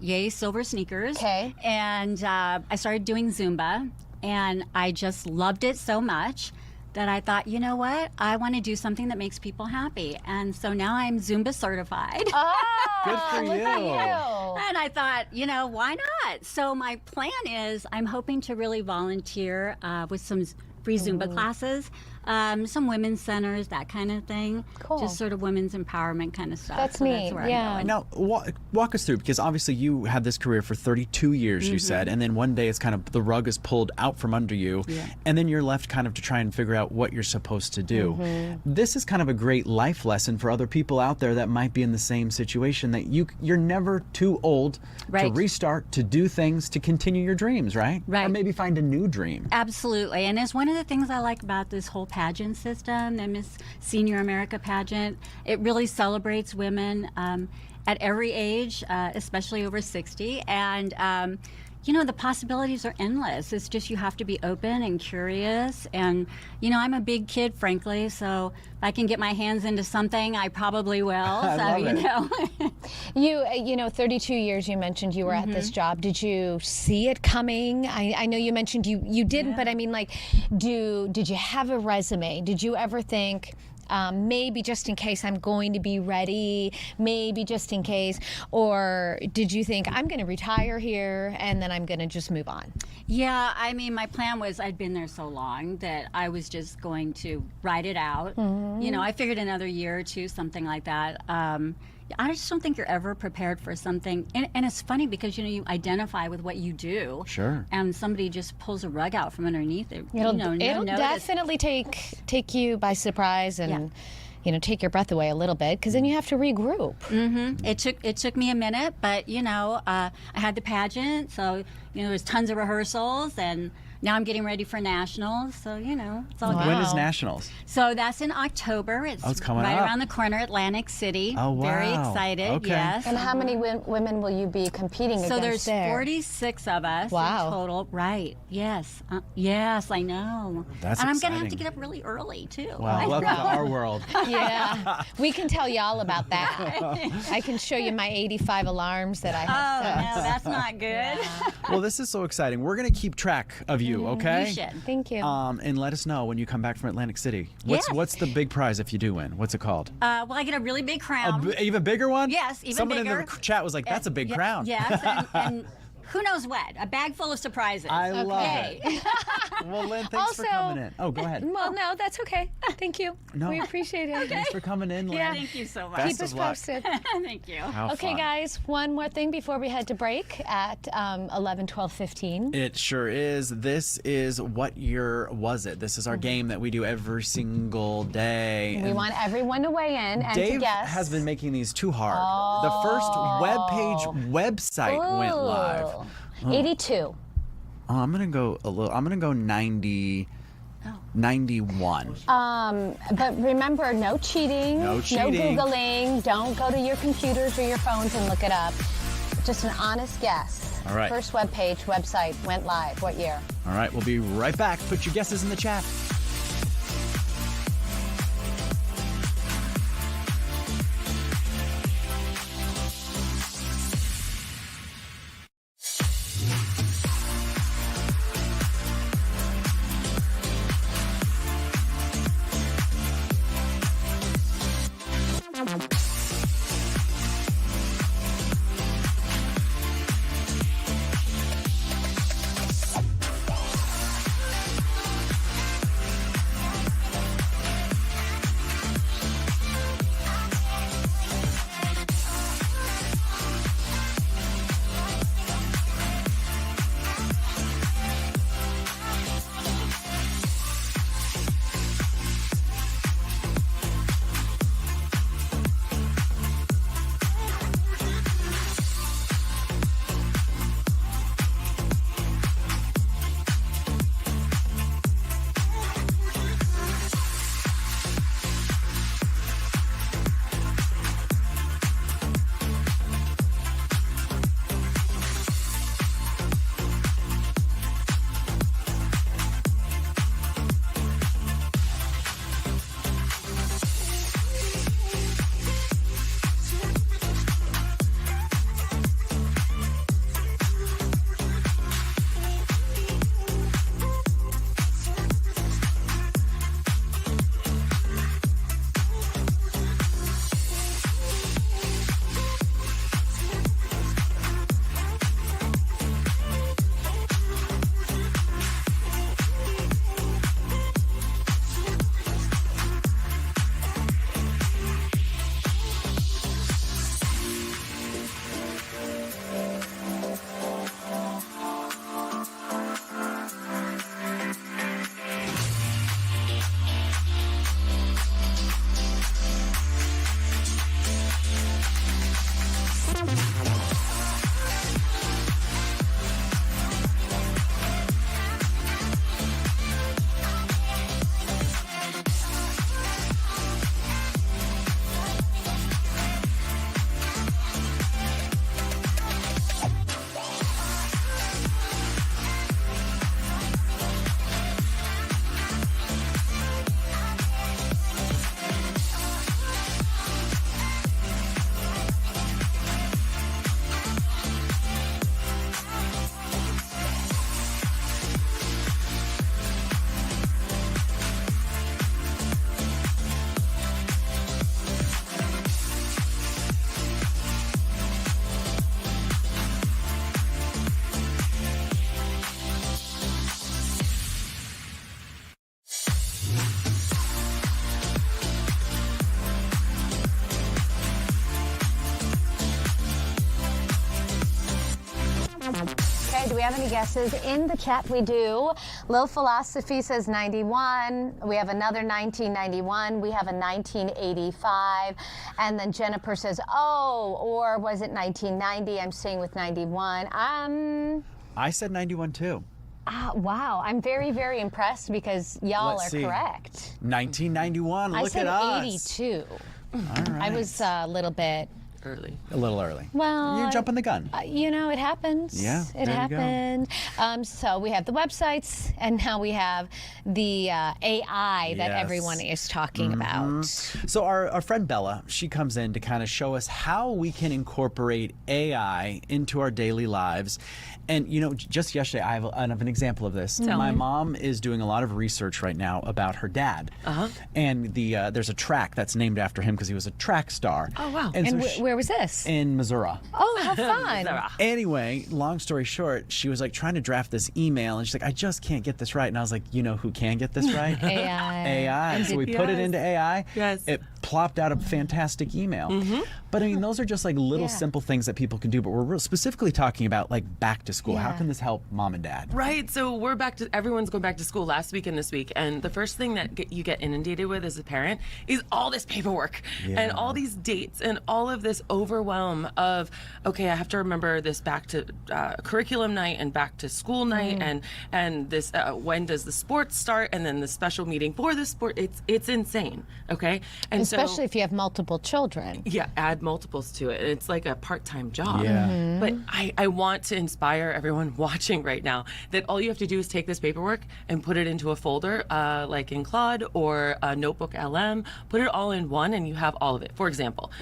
yay, silver sneakers. Okay. And I started doing Zumba, and I just loved it so much that I thought, you know what? I want to do something that makes people happy. And so now I'm Zumba certified. Good for look at you. And I thought, you know, why not? So my plan is I'm hoping to really volunteer with some free Zumba classes, some women's centers, that kind of thing. Cool. Just sort of women's empowerment kind of stuff. That's So neat, That's where yeah. I'm going. Now, walk us through, because obviously you had this career for 32 years, you said, and then one day it's kind of the rug is pulled out from under you, and then you're left kind of to try and figure out what you're supposed to do. This is kind of a great life lesson for other people out there that might be in the same situation, that you're never too old to Right. restart, to do things, to continue your dreams, right? Right. Or maybe find a new dream. Absolutely. And it's one of the things I like about this whole pageant system, the Miss Senior America pageant. It really celebrates women at every age, especially over 60. And, you know, the possibilities are endless. It's just you have to be open and curious. And, you know, I'm a big kid, frankly, so if I can get my hands into something, I probably will. I So, love you it. know. You know, 32 years you mentioned you were at this job. Did you see it coming? I know you mentioned you didn't, but I mean, like, did you have a resume? Did you ever think, maybe just in case I'm going to be ready, maybe just in case, or did you think I'm going to retire here and then I'm going to just move on? Yeah, I mean, my plan was I'd been there so long that I was just going to ride it out. You know, I figured another year or two, something like that. I just don't think you're ever prepared for something. And it's funny because, you identify with what you do. Sure. And somebody just pulls a rug out from underneath it. It'll definitely take you by surprise and take your breath away a little bit, because then you have to regroup. Mm-hmm. It took me a minute, but I had the pageant, so there's tons of rehearsals, and now I'm getting ready for nationals, so it's all good. When is nationals? So that's in October. It's coming right up. around the corner, Atlantic City. Oh, wow. Very excited. Okay. Yes. And how many women will you be competing against? So there's there? 46 of us in total. Right. Yes. Yes, I know. That's and I'm going to have exciting. to get up really early, too. Wow, welcome to our world. Yeah. We can tell you all about that. I can show you my 85 alarms that I have set. No, that's not good. Well, this is so exciting. We're going to keep track of you, okay? You should. Thank you. And let us know when you come back from Atlantic City. What's the big prize if you do win? What's it called? Well, I get a really big crown. Even bigger one? Yes, even Someone bigger. in the chat was like, "That's a big crown." Yes, and who knows what? A bag full of surprises. I love it. Well, Lynn, thanks for coming in. Oh, go ahead. Well, no, that's okay. Thank you. No. We appreciate it. Thanks for coming in, Lynn. Yeah. Thank you so much. Best Keep us of luck. posted. Thank you. How Okay, fun. guys, one more thing before we head to break at 11, 12, 15. It sure is. This is What Year Was It? This is our game that we do every single day. We want everyone to weigh in and Dave to guess. has been making these too hard. The first website went live. 82. Oh, I'm gonna go 90. 91. But remember, no cheating. No cheating. No Googling. Don't go to your computers or your phones and look it up. Just an honest guess. All right. First website went live. What year? All right, we'll be right back. Put your guesses in the chat. Okay, do we have any guesses? In the chat we do. Lil Philosophy says 91. We have another 1991. We have a 1985. And then Jennifer says, oh, or was it 1990? I'm staying with 91. I said 91 too. Wow, I'm very, very impressed because y'all are correct. 1991, look at us. I said 82. All right. I was a little bit early. A little early. Well, you're jumping the gun. It happens. Yeah, it happened. So we have the websites, and now we have the AI that everyone is talking about. So our friend Bella, she comes in to kind of show us how we can incorporate AI into our daily lives. And, just yesterday, I have an example of this. My mom is doing a lot of research right now about her dad. And there's a track that's named after him because he was a track star. Oh, wow. And where was this? In Missouri. Oh, how fun. Anyway, long story short, she was like trying to draft this email, and she's like, I just can't get this right. And I was like, you know who can get this right? AI. So we put it into AI. Yes. It plopped out a fantastic email. But I mean, those are just like little simple things that people can do. But we're specifically talking about like back to school. How can this help mom and dad? Right. So everyone's going back to school last week and this week. And the first thing that you get inundated with as a parent is all this paperwork and all these dates and all of this overwhelm of, okay, I have to remember this back to curriculum night and back to school night and this when does the sports start and then the special meeting for the sport. It's insane. Okay. And especially if you have multiple children. Yeah, add multiples to it. It's like a part-time job. Yeah. But I want to inspire everyone watching right now that all you have to do is take this paperwork and put it into a folder like in Claude or a Notebook LM, put it all in one and you have all of it. For example,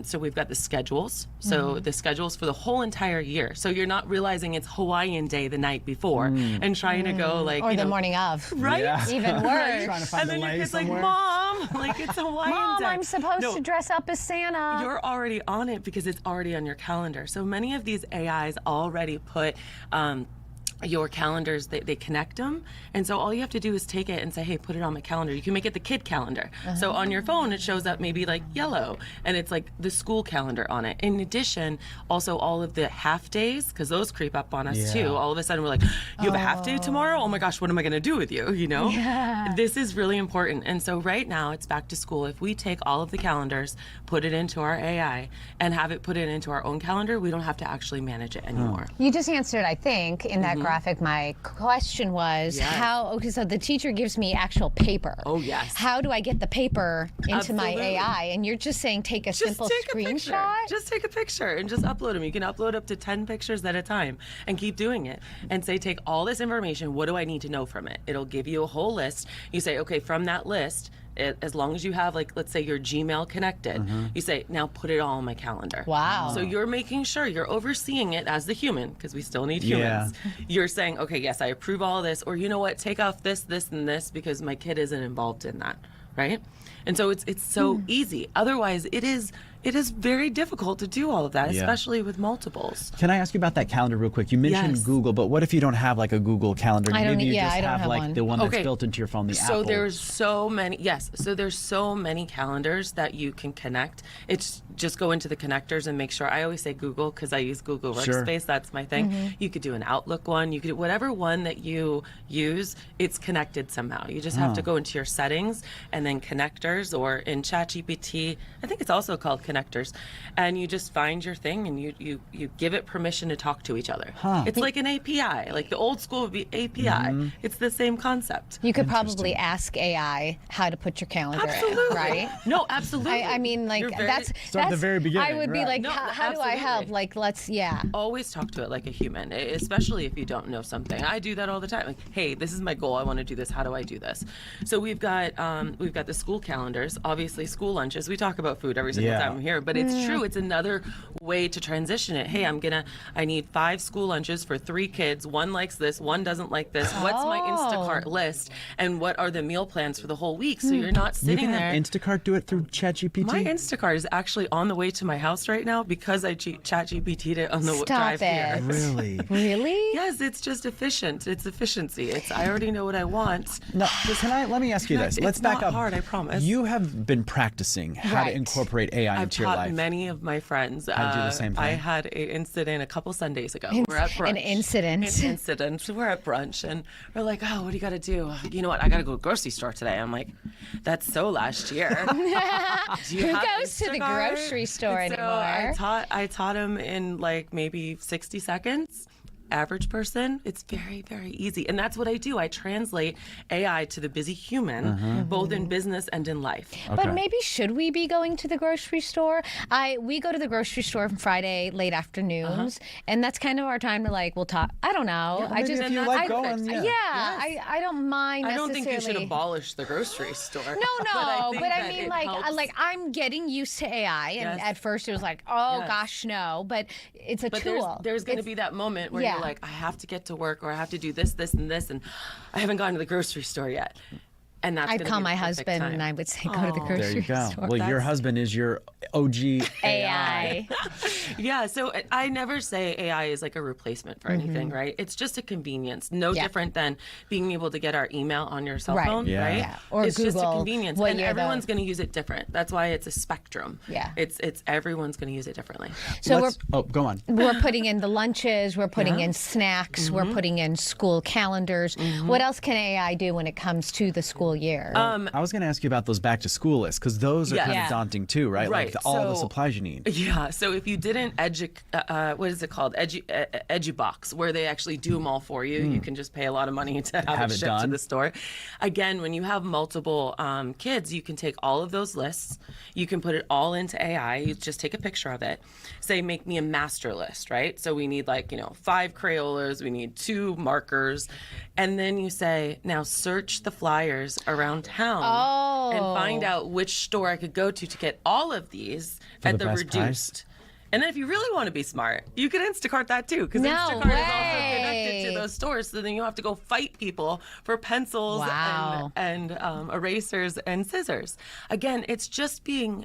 so we've got the schedules. So the schedules for the whole entire year. So you're not realizing it's Hawaiian Day the night before and trying to go like, or the morning of. Right? Yeah. Even worse. Trying to find and then the your kid's like, somewhere. Mom, like it's Hawaiian Mom, Day. I'm supposed to dress up as Santa. You're already on it because it's already on your calendar. So many of these AIs already put your calendars, they connect them. And so all you have to do is take it and say, hey, put it on my calendar. You can make it the kid calendar. So on your phone, it shows up maybe like yellow and it's like the school calendar on it. In addition, also all of the half days, because those creep up on us too. All of a sudden we're like, you have a half day tomorrow? Oh my gosh, what am I going to do with you? This is really important. And so right now it's back to school. If we take all of the calendars, put it into our AI and have it put it into our own calendar, we don't have to actually manage it anymore. You just answered, I think, in that graphic. My question was okay, so the teacher gives me actual paper. Oh, yes. How do I get the paper into my AI? And you're just saying take a simple screenshot? Just take a picture and just upload them. You can upload up to 10 pictures at a time and keep doing it. And say, take all this information. What do I need to know from it? It'll give you a whole list. You say, okay, from that list, as long as you have, like, let's say your Gmail connected, you say, now put it all on my calendar. Wow. So you're making sure you're overseeing it as the human, because we still need humans. You're saying, okay, yes, I approve all of this, or you know what, take off this, this, and this, because my kid isn't involved in that, right? And so it's so easy. Otherwise, it is very difficult to do all of that, especially with multiples. Can I ask you about that calendar real quick? You mentioned Google, but what if you don't have like a Google calendar? Maybe you just have like the one that's built into your phone, the Apple. So there's so many, so there's so many calendars that you can connect. It's just go into the connectors and make sure. I always say Google because I use Google Workspace. That's my thing. You could do an Outlook one. You could whatever one that you use, it's connected somehow. You just have to go into your settings and then connectors, or in ChatGPT, I think it's also called connectors, and you just find your thing and you give it permission to talk to each other. It's like an API, like the old school would be API. It's the same concept. You could probably ask AI how to put your calendar in, right? No, absolutely. I mean, like, that's at the very beginning. I would be like, No, how do I help? Like, let's, Always talk to it like a human, especially if you don't know something. I do that all the time. Like, hey, this is my goal. I want to do this. How do I do this? So we've got the school calendars, obviously school lunches. We talk about food every single time I'm here, but it's true. It's another way to transition it. Hey, I need 5 school lunches for 3 kids. One likes this, one doesn't like this. What's my Instacart list? And what are the meal plans for the whole week? So you're not sitting there. You can have Instacart do it through ChatGPT? My Instacart is actually on the way to my house right now because I ChatGPT'd it on the drive here. Really? Really? Yes, it's just efficient. It's efficiency. I already know what I want. No, let me ask you this. Let's back up. It's not hard, I promise. You have been practicing how to incorporate AI to your life? Many of my friends. I do the same thing. I had an incident a couple Sundays ago. We're at brunch. An incident. An incident. We're at brunch and we're like, oh, what do you got to do? You know what? I got to go to the grocery store today. I'm like, that's so last year. Who goes to the grocery store And anymore? So I taught him in like maybe 60 seconds. Average person, it's very, very easy. And that's what I do. I translate AI to the busy human, both in business and in life. But maybe should we be going to the grocery store? We go to the grocery store on Friday late afternoons, and that's kind of our time to we'll talk. I don't know. Yeah, maybe if you like going, I don't mind. I don't think you should necessarily. abolish the grocery store. No, but I that mean, it helps. I'm getting used to AI, and Yes. at first it was oh Yes. gosh, no. But it's a tool. There's going to be that moment where you're like, I have to get to work, or I have to do this, this, and this, and I haven't gone to the grocery store yet. And that's I'd gonna call be the my perfect husband time. and I would say, go to the grocery There you go. store. Well, your husband is your OG AI. Yeah, so I never say AI is like a replacement for anything, right? It's just a convenience, no different than being able to get our email on your cell phone, right? Yeah. Or it's just a Google convenience, what and year everyone's going to use it different. That's why it's a spectrum. Yeah. It's everyone's going to use it differently. So go on. We're putting in the lunches, we're putting in snacks, we're putting in school calendars. What else can AI do when it comes to the school year? I was going to ask you about those back to school lists because those are kind of daunting too, right? Right. Like all the So- supplies you need. Yeah. So if you didn't what is it called? EduBox, where they actually do them all for you. You can just pay a lot of money to have it shipped to done. the store. Again, when you have multiple kids, you can take all of those lists. You can put it all into AI. You just take a picture of it. Say, make me a master list, right? So we need 5 Crayolas. We need 2 markers. And then you say, now search the flyers around town and find out which store I could go to get all of these For at the the best reduced. price. And then if you really want to be smart, you can Instacart that too, because No Instacart is also connected way. to those stores. So then you don't have to go fight people for pencils Wow. and erasers and scissors. Again, it's just making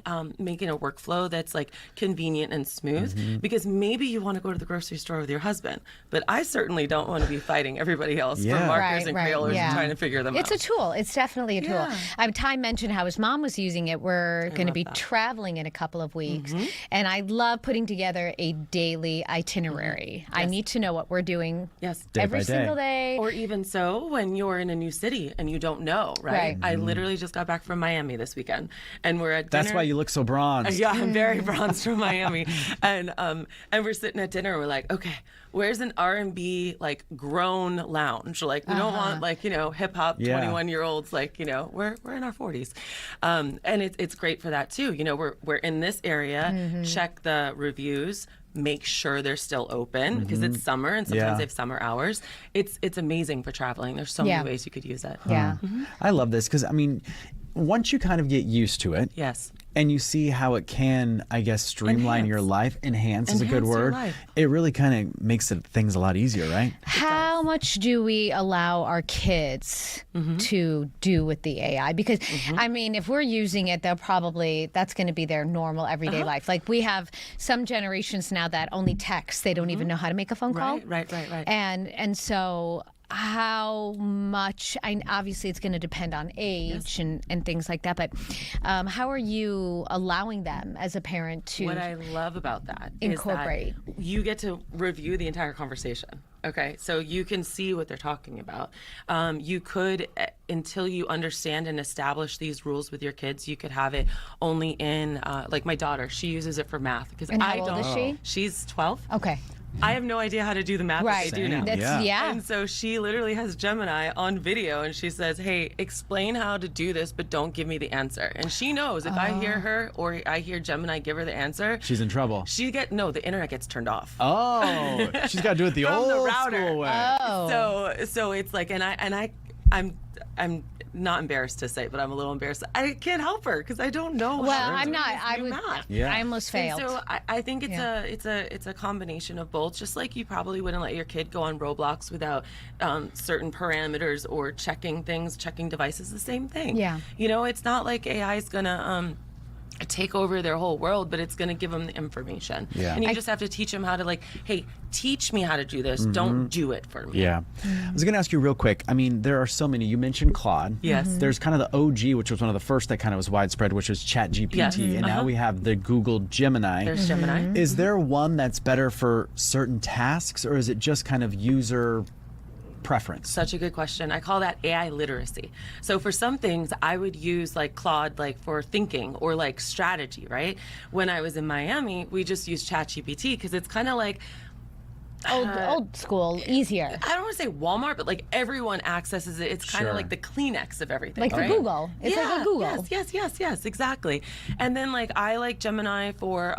a workflow that's convenient and smooth. Because maybe you want to go to the grocery store with your husband, but I certainly don't want to be fighting everybody else for markers and Crayolas and trying to figure them out. It's a tool. It's definitely a tool. Yeah. Ty mentioned how his mom was using it. We're going to be traveling in a couple of weeks, and I love putting together a daily itinerary. I need to know what we're doing every single day. Or even so, when you're in a new city and you don't know, right? I literally just got back from Miami this weekend, and we're at dinner. That's why you look so bronzed. Yeah, I'm very bronzed from Miami, and we're sitting at dinner. And we're like, okay, where's an R&B grown lounge? We don't want hip hop 21-year-olds. We're in our 40s, and it's great for that too. We're in this area. Check the reviews. Make sure they're still open because it's summer and sometimes they have summer hours. It's amazing for traveling. There's so many ways you could use it. Yeah. I love this because once you kind of get used to it, and you see how it can, I guess, streamline your life, enhance is a good Enhance your word. life. It really kind of makes things a lot easier, right? How much do we allow our kids to do with the AI? Because, if we're using it, that's going to be their normal everyday life. We have some generations now that only text. They don't even know how to make a phone call. Right. And so how much, obviously it's going to depend on age and things like that, but how are you allowing them as a parent to What I love about that incorporate? is that you get to review the entire conversation. Okay, so you can see what they're talking about. You could, until you understand and establish these rules with your kids, you could have it only in, my daughter, she uses it for math. Because And how old is she? She's 12. Okay. I have no idea how to do the math that they do now. Yeah. And so she literally has Gemini on video and she says, hey, explain how to do this, but don't give me the answer. And she knows if I hear her or I hear Gemini give her the answer, She's in trouble. the internet gets turned off. Oh, she's got to do it the From old the router. school way. So it's I'm not embarrassed to say, but I'm a little embarrassed. I can't help her because I don't know. Well, how to I'm do not. this I new would. math. I almost failed. And so I think it's a combination of both. Just like you probably wouldn't let your kid go on Roblox without certain parameters or checking devices. The same thing. Yeah. It's not like AI is gonna take over their whole world, but it's going to give them the information. Yeah. And you just have to teach them how to, like, hey, teach me how to do this. Don't do it for me. Yeah. I was going to ask you real quick. I mean, there are so many. You mentioned Claude. Yes. There's kind of the OG, which was one of the first that kind of was widespread, which was ChatGPT. Yes. And now we have the Google Gemini. There's Gemini. Is there one that's better for certain tasks, or is it just kind of user preference? Such a good question. I call that AI literacy. So for some things, I would use like Claude like for thinking or like strategy, right? When I was in Miami, we just used ChatGPT because it's kind of like Old school, easier. I don't want to say Walmart, but like everyone accesses it. It's kind of Sure. like the Kleenex of everything. Like right? the Google. It's like a Google. Yes, exactly. And then like I like Gemini for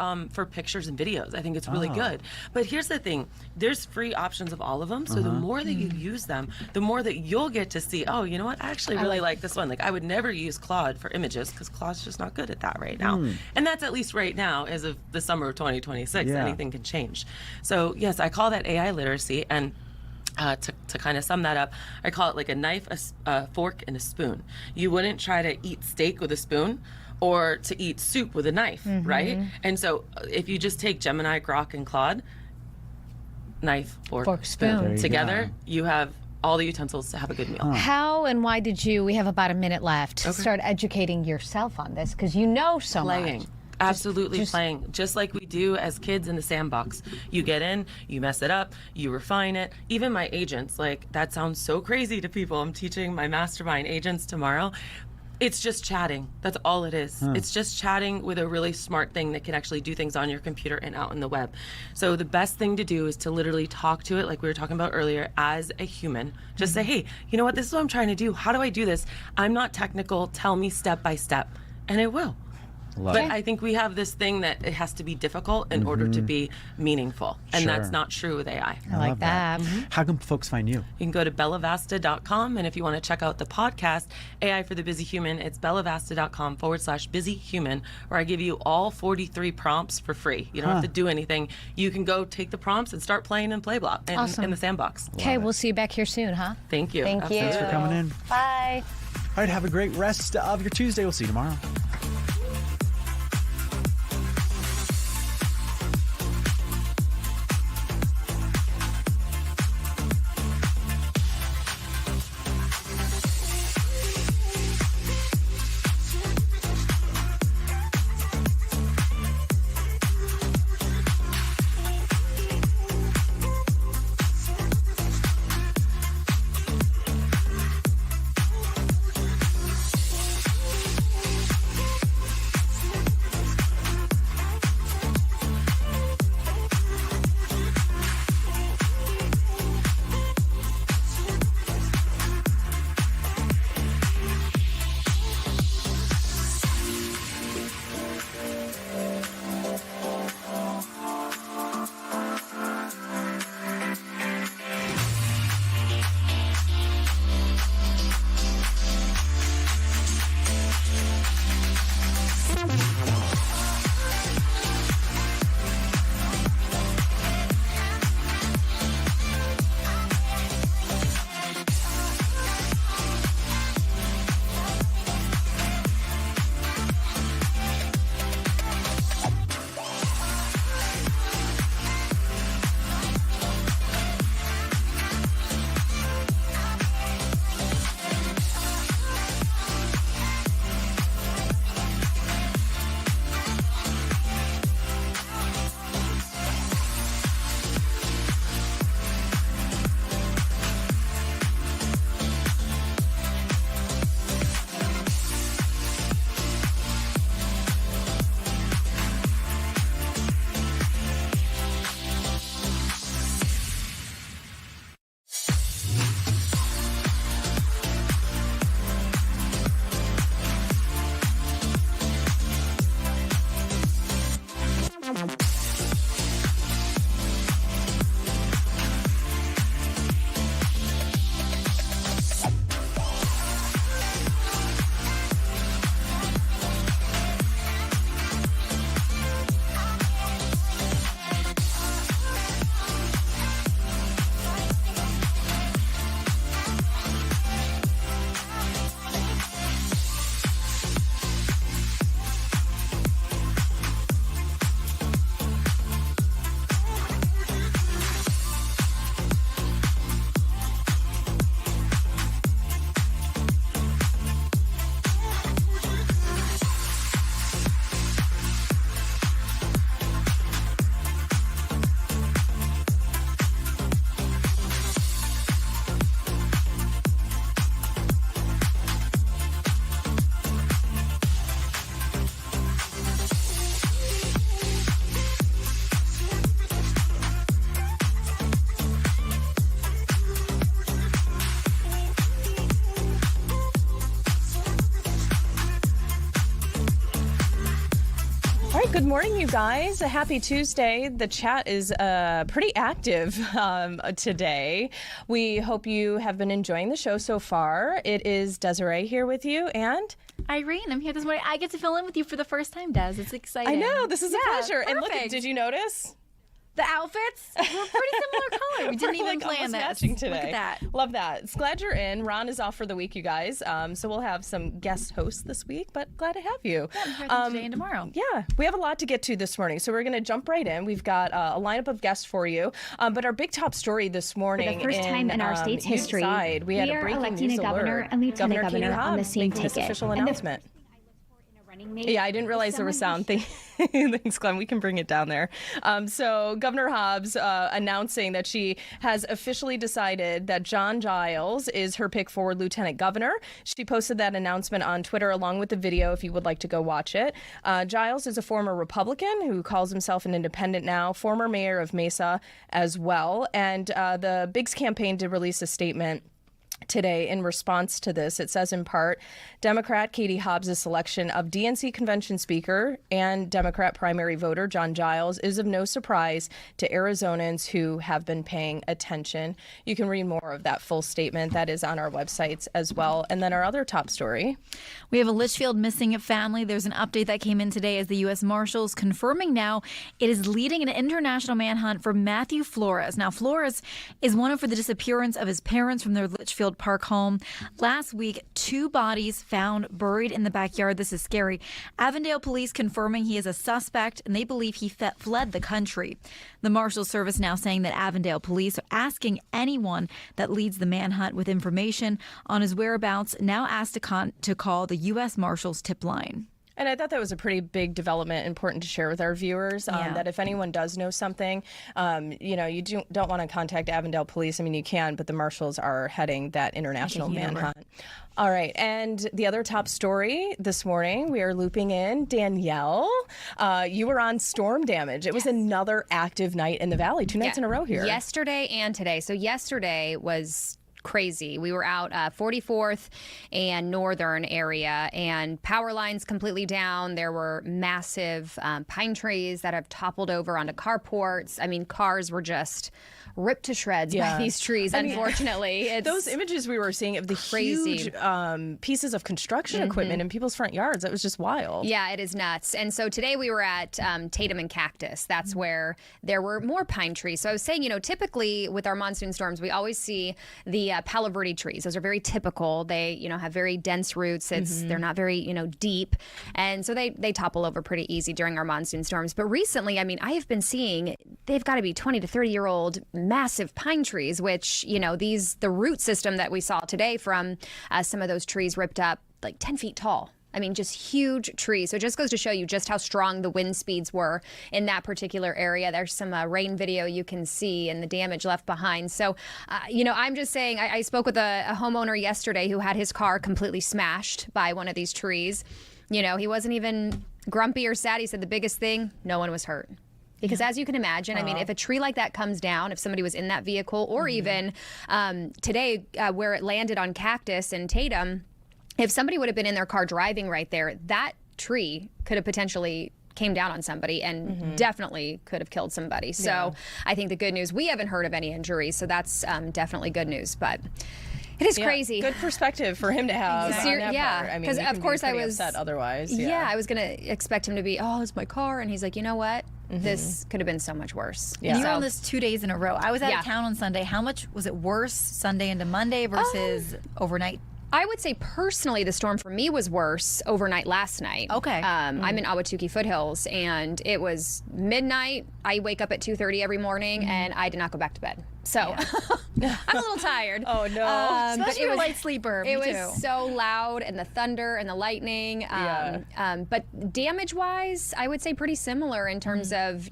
pictures and videos. I think it's really good. But here's the thing: there's free options of all of them. So the more that you use them, the more that you'll get to see. Oh, you know what? I actually really like this one. Like I would never use Claude for images because Claude's just not good at that right now. And that's at least right now, as of the summer of 2026. Yeah. Anything can change. So yes, I call that AI literacy. And to kind of sum that up, I call it like a knife, a fork, and a spoon. You wouldn't try to eat steak with a spoon or to eat soup with a knife, right? And so if you just take Gemini, Grok, and Claude, knife, fork, spoon, together, you have all the utensils to have a good meal. How and why did you, we have about a minute left, start educating yourself on this? Because you know so much. Absolutely playing, just like we do as kids in the sandbox. You get in, you mess it up, you refine it. Even my agents, like that sounds so crazy to people. I'm teaching my mastermind agents tomorrow. It's just chatting. That's all it is. It's just chatting with a really smart thing that can actually do things on your computer and out in the web. So the best thing to do is to literally talk to it, like we were talking about earlier, as a human. Just say, hey, you know what? This is what I'm trying to do. How do I do this? I'm not technical. Tell me step by step. And it will. But I think we have this thing that it has to be difficult in order to be meaningful. And that's not true with AI. I like that. How can folks find you? You can go to bellavasta.com. And if you want to check out the podcast, AI for the Busy Human, it's bellavasta.com/busyhuman, where I give you all 43 prompts for free. You don't have to do anything. You can go take the prompts and start playing in Playblock in the sandbox. Okay, we'll see you back here soon, huh? Thank you. Thank you. Thanks for coming in. Bye. All right, have a great rest of your Tuesday. We'll see you tomorrow. Good morning, you guys. A happy Tuesday. The chat is pretty active today. We hope you have been enjoying the show so far. It is Desiree here with you and Irene. I'm here this morning. I get to fill in with you for the first time, Des. It's exciting. I know. This is a pleasure. Perfect. And look, did you notice? The outfits were pretty similar color. We didn't even plan this. Matching today. Look at that. Love that. It's glad you're in. Ron is off for the week, you guys. So we'll have some guest hosts this week, but glad to have you. Yeah, I'm here today and tomorrow. Yeah, we have a lot to get to this morning, so we're going to jump right in. We've got a lineup of guests for you, but our big top story this morning. For the first time in our state's history, we had a breaking electing news a governor alert. and lieutenant Governor governor on the same making this ticket. official announcement. Yeah, I didn't realize there was sound. Thanks, Glenn. We can bring it down there. So Governor Hobbs announcing that she has officially decided that John Giles is her pick for lieutenant governor. She posted that announcement on Twitter along with the video if you would like to go watch it. Giles is a former Republican who calls himself an independent now, former mayor of Mesa as well. And the Biggs campaign did release a statement today in response to this. It says in part, Democrat Katie Hobbs' selection of DNC convention speaker and Democrat primary voter John Giles is of no surprise to Arizonans who have been paying attention. You can read more of that full statement. That is on our websites as well. And then our other top story. We have a Litchfield missing family. There's an update that came in today as the U.S. Marshals confirming now it is leading an international manhunt for Matthew Flores. Now, Flores is wanted for the disappearance of his parents from their Litchfield Park home. Last week, 2 bodies found buried in the backyard. This is scary. Avondale police confirming he is a suspect, and they believe he fled the country. The Marshals Service now saying that Avondale police are asking anyone that leads the manhunt with information on his whereabouts, now asked to call the U.S. Marshals tip line. And I thought that was a pretty big development, important to share with our viewers, that if anyone does know something, you don't want to contact Avondale police. I mean, you can, but the marshals are heading that international manhunt. All right. And the other top story this morning, we are looping in Danielle. You were on storm damage. It was another active night in the Valley, 2 nights in a row here. Yesterday and today. So yesterday was crazy. We were out 44th and northern area, and power lines completely down. There were massive pine trees that have toppled over onto carports. I mean, cars were just ripped to shreds by these trees, unfortunately. It's those images we were seeing of the huge pieces of construction equipment in people's front yards, that was just wild. Yeah, it is nuts. And so today we were at Tatum and Cactus. That's where there were more pine trees. So I was saying, typically with our monsoon storms, we always see the Palo Verde trees. Those are very typical. They, have very dense roots. They're not very, deep. And so they topple over pretty easy during our monsoon storms. But recently, I mean, I have been seeing they've got to be 20 to 30-year-old massive pine trees, which, the root system that we saw today from some of those trees ripped up like 10 feet tall. I mean, just huge trees. So it just goes to show you just how strong the wind speeds were in that particular area. There's some rain video you can see and the damage left behind. So, I'm just saying, I spoke with a homeowner yesterday who had his car completely smashed by one of these trees. He wasn't even grumpy or sad. He said the biggest thing, no one was hurt. Because as you can imagine, I mean, if a tree like that comes down, if somebody was in that vehicle, or even today where it landed on Cactus and Tatum, if somebody would have been in their car driving right there, that tree could have potentially came down on somebody and definitely could have killed somebody. So I think the good news, we haven't heard of any injuries, so that's definitely good news. But it is crazy. Good perspective for him to have. Yeah, because of course I was upset otherwise. Yeah, I was going to expect him to be, it's my car, and he's like, you know what? This could have been so much worse. Yeah. You were on this 2 days in a row. I was out of town on Sunday. How much was it worse Sunday into Monday versus overnight? I would say personally, the storm for me was worse overnight last night. Okay. I'm in Ahwatukee Foothills, and it was midnight. I wake up at 2:30 every morning, and I did not go back to bed. So I'm a little tired. Oh, no. Especially a light sleeper. It was so loud, and the thunder and the lightning. But damage-wise, I would say pretty similar in terms of,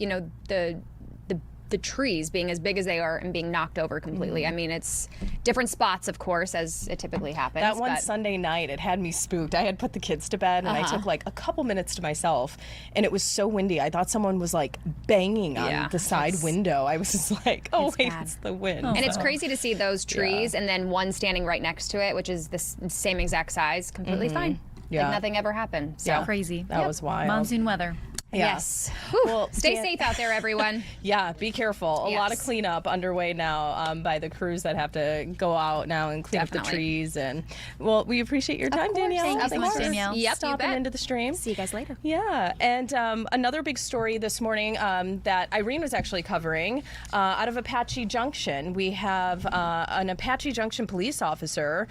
the trees being as big as they are and being knocked over completely. I mean, it's different spots, of course, as it typically happens. That one Sunday night, it had me spooked. I had put the kids to bed, and I took like a couple minutes to myself, and it was so windy. I thought someone was like banging on the side window. I was just like, it's the wind. And it's crazy to see those trees and then one standing right next to it, which is the same exact size, completely fine. Yeah. Like nothing ever happened. So crazy. That was wild. Monsoon weather. Yeah. Yes. Well, Stay safe out there, everyone. Yeah, be careful. A lot of Yes. cleanup underway now by the crews that have to go out now and clean up the trees. And well, we appreciate your time, Danielle. Thank you so much, for Danielle. Yep, you stopping bet. into the stream. See you guys later. Yeah, and another big story this morning that Irene was actually covering out of Apache Junction. We have an Apache Junction police officer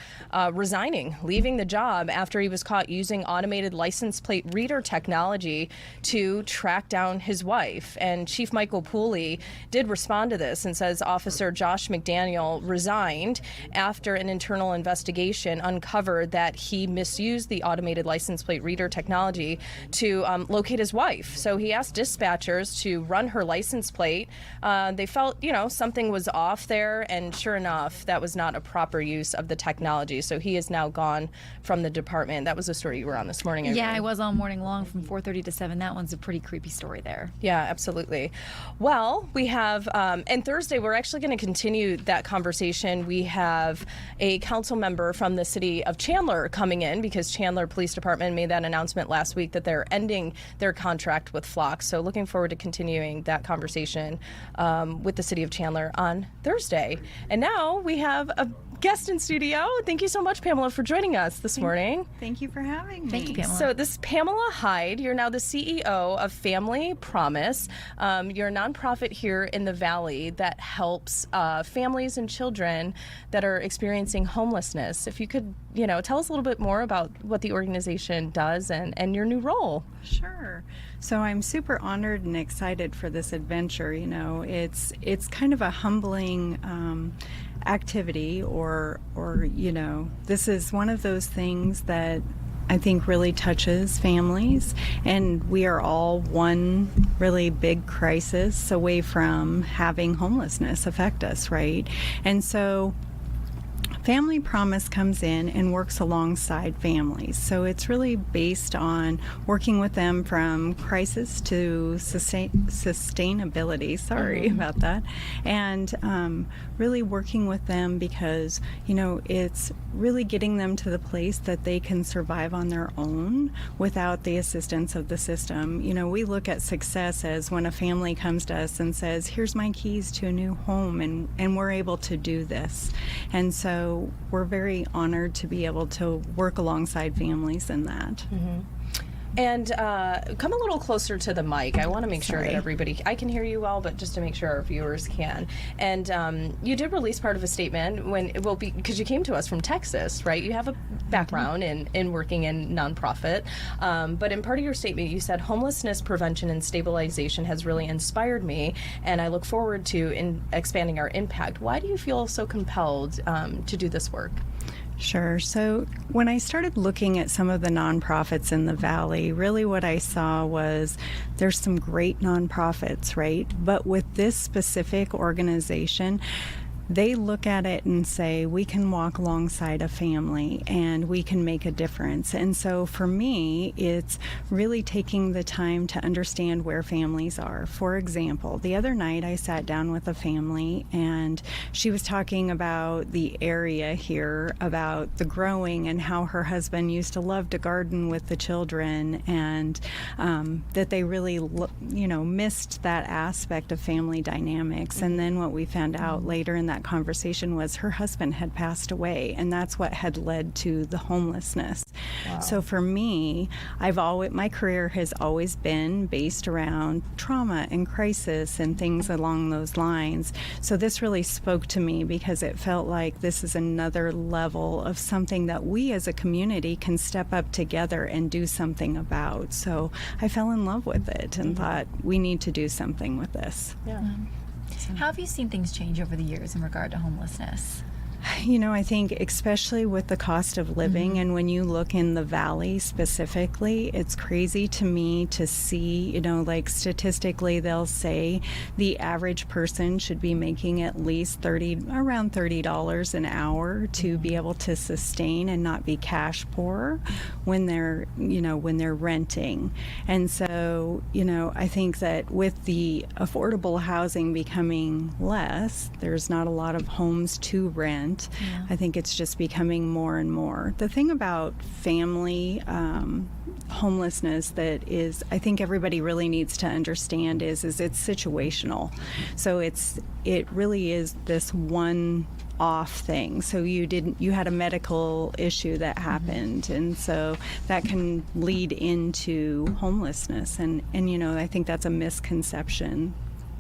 resigning, leaving the job after he was caught using automated license plate reader technology to track down his wife. And Chief Michael Pooley did respond to this and says Officer Josh McDaniel resigned after an internal investigation uncovered that he misused the automated license plate reader technology to locate his wife. So he asked dispatchers to run her license plate. They felt, something was off there, and sure enough, that was not a proper use of the technology. So he is now gone from the department. That was a story you were on this morning. Yeah, I was all morning long from 4:30 to 7. That one's a pretty creepy story there. Yeah, absolutely. Well, we have, and Thursday, we're actually going to continue that conversation. We have a council member from the city of Chandler coming in because Chandler Police Department made that announcement last week that they're ending their contract with Flock. So looking forward to continuing that conversation with the city of Chandler on Thursday. And now we have a guest in studio. Thank you so much, Pamela, for joining us this morning. Thank you for having me. Thank you, Pamela. So this is Pamela Hyde. You're now the CEO of Family Promise. You're a nonprofit here in the Valley that helps families and children that are experiencing homelessness. If you could, tell us a little bit more about what the organization does and your new role. Sure. So I'm super honored and excited for this adventure. It's kind of a humbling activity or this is one of those things that I think really touches families, and we are all one really big crisis away from having homelessness affect us, right? And so Family Promise comes in and works alongside families. So it's really based on working with them from crisis to sustainability. Sorry about that. And really working with them because, it's really getting them to the place that they can survive on their own without the assistance of the system. We look at success as when a family comes to us and says, here's my keys to a new home, and we're able to do this. And so we're very honored to be able to work alongside families in that. Mm-hmm. And come a little closer to the mic. I want to make sure that I can hear you well, but just to make sure our viewers can. And you did release part of a statement because you came to us from Texas, right? You have a background in working in nonprofit, but in part of your statement, you said homelessness prevention and stabilization has really inspired me, and I look forward to expanding our impact. Why do you feel so compelled to do this work? Sure. So when I started looking at some of the nonprofits in the Valley, really what I saw was there's some great nonprofits, right? But with this specific organization, they look at it and say, we can walk alongside a family and we can make a difference. And so for me, it's really taking the time to understand where families are. For example, the other night I sat down with a family and she was talking about the area here, about the growing and how her husband used to love to garden with the children, and that they really, missed that aspect of family dynamics. And then what we found out later in that conversation was her husband had passed away, and that's what had led to the homelessness. Wow. So for me, my career has always been based around trauma and crisis and things along those lines. So this really spoke to me because it felt like this is another level of something that we as a community can step up together and do something about. So I fell in love with it and thought we need to do something with this. Yeah. How have you seen things change over the years in regard to homelessness? I think especially with the cost of living, and when you look in the Valley specifically, it's crazy to me to see, like statistically they'll say the average person should be making at least around $30 an hour to be able to sustain and not be cash poor when they're renting. And so, I think that with the affordable housing becoming less, there's not a lot of homes to rent. Yeah. I think it's just becoming more and more. The thing about family homelessness that is, I think everybody really needs to understand is it's situational. So it really is this one off thing. So you had a medical issue that happened, and so that can lead into homelessness, and I think that's a misconception.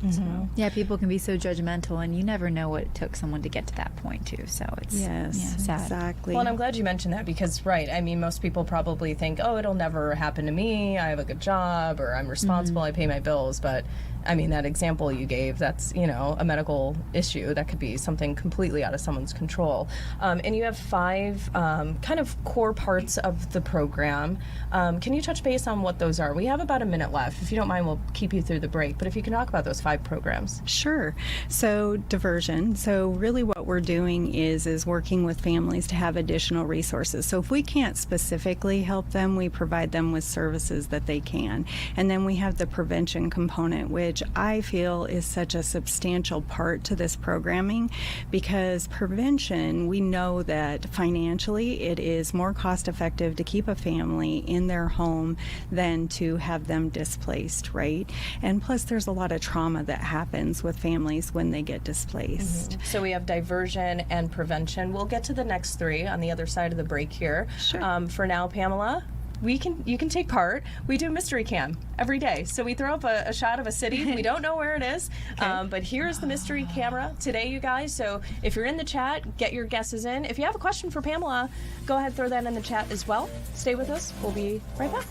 So. Yeah, people can be so judgmental, and you never know what it took someone to get to that point too. So it's sad. Exactly. Well, and I'm glad you mentioned that because, right, I mean, most people probably think, oh, it'll never happen to me. I have a good job, or I'm responsible. I pay my bills. But I mean, that example you gave, that's, a medical issue. That could be something completely out of someone's control. And you have 5 kind of core parts of the program. Can you touch base on what those are? We have about a minute left. If you don't mind, we'll keep you through the break. But if you can talk about those 5 programs. Sure. So diversion. So really what we're doing is working with families to have additional resources. So if we can't specifically help them, we provide them with services that they can. And then we have the prevention component, which I feel is such a substantial part to this programming, because prevention, we know that financially it is more cost effective to keep a family in their home than to have them displaced, right? And plus there's a lot of trauma that happens with families when they get displaced. So we have diversion and prevention. We'll get to the next 3 on the other side of the break here. Sure. For now, Pamela, you can take part. We do Mystery Cam every day. So we throw up a shot of a city. We don't know where it is, but here's the mystery camera today, you guys. So if you're in the chat, get your guesses in. If you have a question for Pamela, go ahead, throw that in the chat as well. Stay with us. We'll be right back.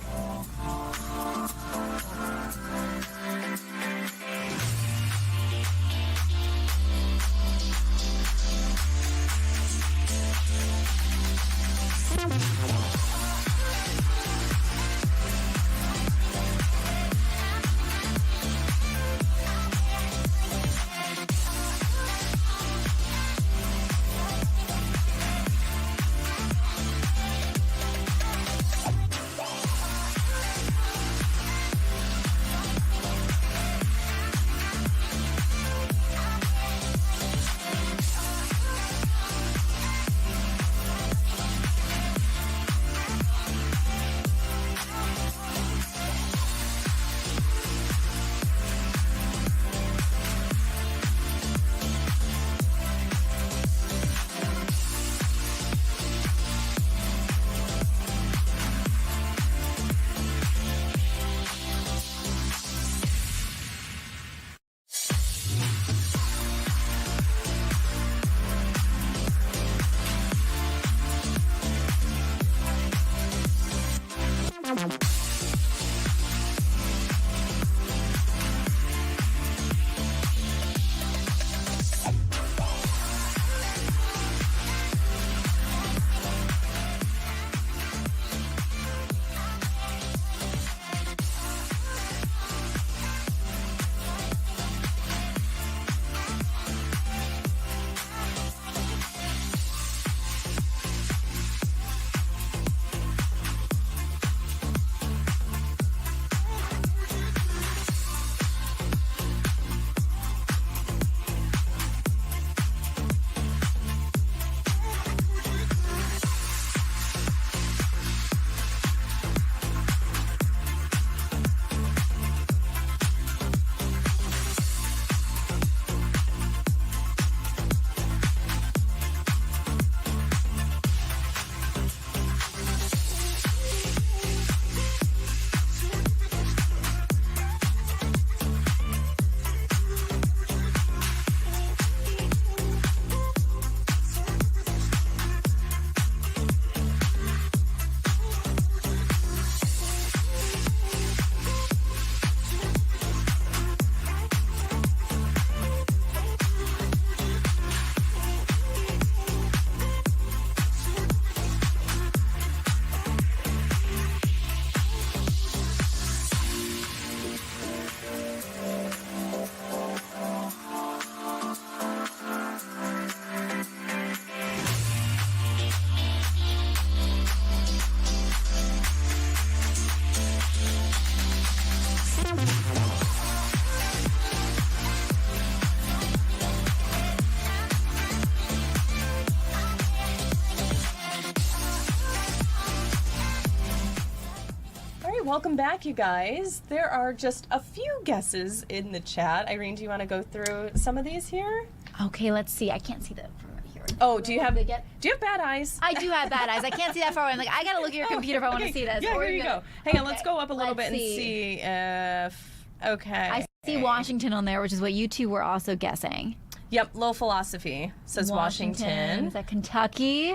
welcome back, you guys. There are just a few guesses in the chat. Irene, do you want to go through some of these here? Okay, let's see. I can't see them from here. Oh, do you have bad eyes? I do have bad eyes. I can't see that far away. I'm like, I gotta look at your computer if I want to see this. Yeah, Or here you go. Hang on, let's go up a little bit and see if... Okay. I see Washington on there, which is what you two were also guessing. Yep, low philosophy says Washington. Is that Kentucky?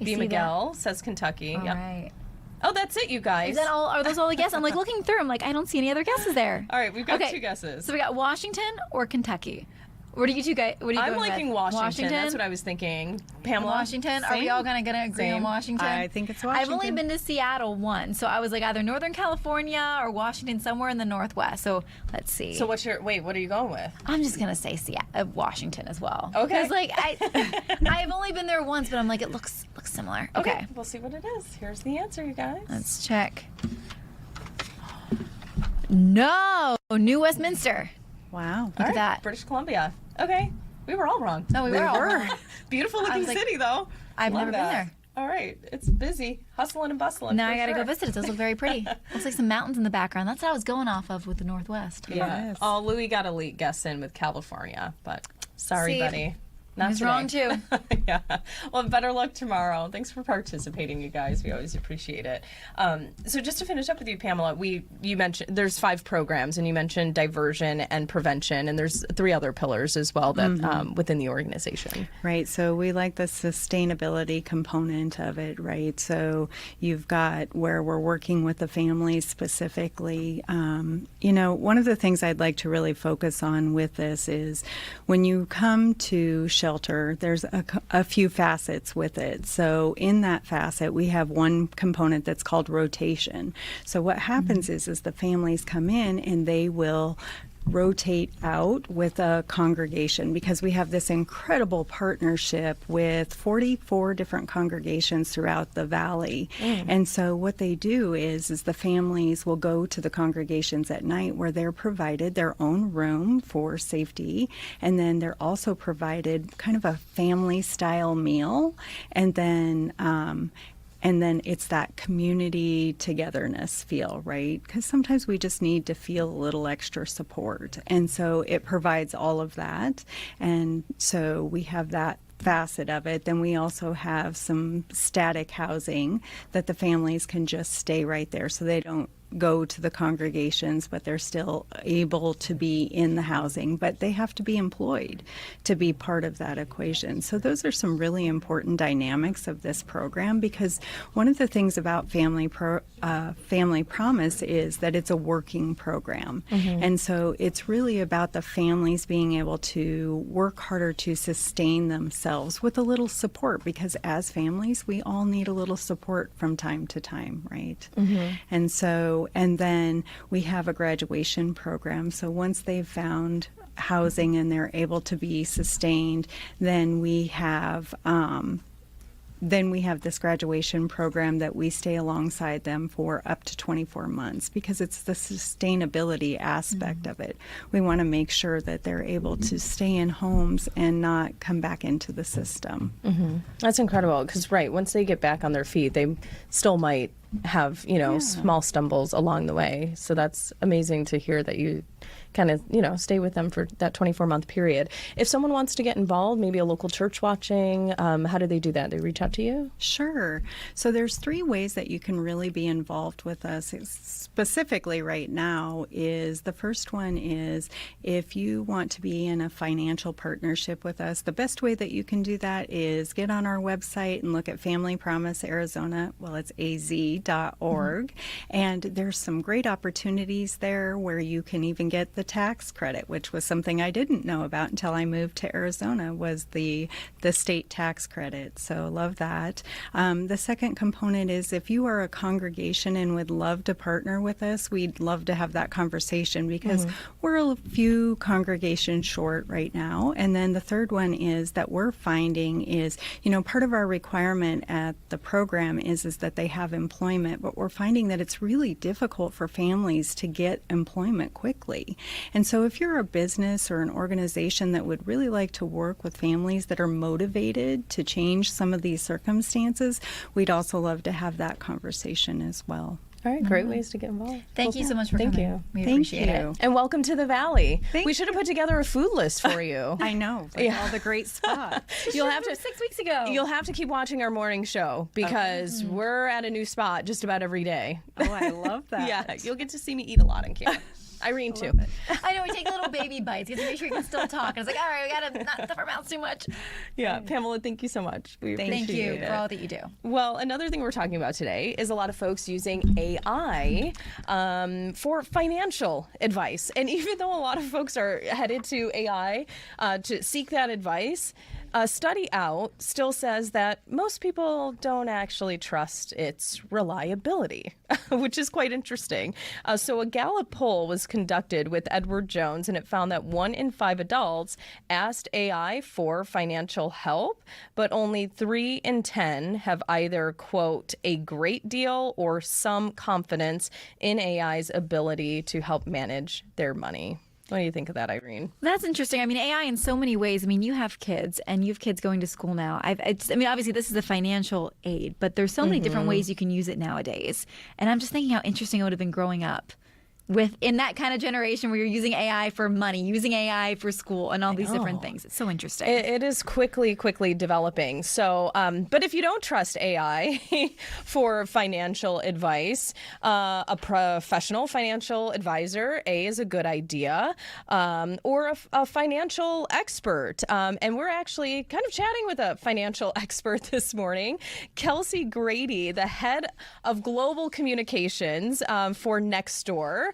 B. Miguel says Kentucky. All yep. right. Oh, that's it, you guys. Is that all? Are those all the guesses? I'm like looking through. I'm like, I don't see any other guesses there. All right, we've got two guesses. So we got Washington or Kentucky. What do you two guys? What are you I'm going liking with? Washington. That's what I was thinking. Pamela? Washington. Are we all gonna agree on Washington? I think it's Washington. I've only been to Seattle once, so I was like either Northern California or Washington, somewhere in the Northwest. So let's see. So what are you going with? I'm just gonna say Washington as well. Okay. Because like I've only been there once, but I'm like it looks similar. Okay. We'll see what it is. Here's the answer, you guys. Let's check. No, New Westminster. Wow. Look at that. British Columbia. Okay. We were all wrong. No, we were all wrong. Beautiful looking city, though. I've Love never been there. All right. It's busy. Hustling and bustling. Now for I gotta sure. go visit. It does look very pretty. Looks like some mountains in the background. That's what I was going off of with the Northwest. Yeah. Yes. Oh, Louis got a late guess in with California, but sorry, See, buddy. Not He's today. wrong too. Yeah. Well, better luck tomorrow. Thanks for participating, you guys. We always appreciate it. So just to finish up with you, Pamela, you mentioned there's 5 programs, and you mentioned diversion and prevention, and there's 3 other pillars as well that within the organization. Right. So we like the sustainability component of it, right? So you've got where we're working with the families specifically. One of the things I'd like to really focus on with this is when you come to shelter, there's a few facets with it. So in that facet, we have one component that's called rotation. So what happens is the families come in and they will rotate out with a congregation, because we have this incredible partnership with 44 different congregations throughout the valley. And so what they do is the families will go to the congregations at night where they're provided their own room for safety, and then they're also provided kind of a family style meal, and then it's that community togetherness feel, right? Because sometimes we just need to feel a little extra support. And so it provides all of that. And so we have that facet of it. Then we also have some static housing that the families can just stay right there, so they don't go to the congregations, but they're still able to be in the housing, but they have to be employed to be part of that equation. So those are some really important dynamics of this program, because one of the things about Family Promise is that it's a working program. And so it's really about the families being able to work harder to sustain themselves with a little support, because as families, we all need a little support from time to time, right? And then we have a graduation program. So once they've found housing and they're able to be sustained, then we have this graduation program that we stay alongside them for up to 24 months, because it's the sustainability aspect of it. We want to make sure that they're able to stay in homes and not come back into the system. That's incredible, because once they get back on their feet, they still might have small stumbles along the way. So that's amazing to hear that you kind of stay with them for that 24-month period. If someone wants to get involved, maybe a local church watching, how do they do that? They reach out to you? Sure. So there's 3 ways that you can really be involved with us specifically right now. Is the first one is if you want to be in a financial partnership with us, the best way that you can do that is get on our website and look at Family Promise Arizona. Well, it's az.org. And there's some great opportunities there where you can even get the tax credit, which was something I didn't know about until I moved to Arizona, was the state tax credit. So love that. The second component is if you are a congregation and would love to partner with us, we'd love to have that conversation, because we're a few congregations short right now. And then the third one is that we're finding is, part of our requirement at the program is that they have employment, but we're finding that it's really difficult for families to get employment quickly. And so if you're a business or an organization that would really like to work with families that are motivated to change some of these circumstances, we'd also love to have that conversation as well. All right, great ways to get involved. Thank you so much for coming. Thank you. We appreciate it. And welcome to the Valley. We should have put together a food list for you. I know, all the great spots. You'll have to 6 weeks ago. You'll have to keep watching our morning show because we're at a new spot just about every day. Oh, I love that. Yeah, you'll get to see me eat a lot on camera. Irene too. I know we take little baby bites because to make sure you can still talk. And it's like, all right, we gotta not stuff our mouths too much. Yeah, Pamela, thank you so much. We Thank appreciate you it. for all that you do. Well, another thing we're talking about today is a lot of folks using AI for financial advice. And even though a lot of folks are headed to AI to seek that advice, a study out still says that most people don't actually trust its reliability, which is quite interesting. So a Gallup poll was conducted with Edward Jones, and it found that 1 in 5 adults asked AI for financial help, but only 3 in 10 have either, quote, a great deal or some confidence in AI's ability to help manage their money. What do you think of that, Irene? That's interesting. I mean, AI in so many ways. I mean, you have kids, and you have kids going to school now. I mean, obviously, this is a financial aid, but there's so many different ways you can use it nowadays. And I'm just thinking how interesting it would have been growing up in that kind of generation where you're using AI for money, using AI for school, and all these different things. It's so interesting. It is quickly developing. So, but if you don't trust AI for financial advice, a professional financial advisor, is a good idea, or a financial expert. And we're actually kind of chatting with a financial expert this morning, Kelsey Grady, the head of global communications for Nextdoor.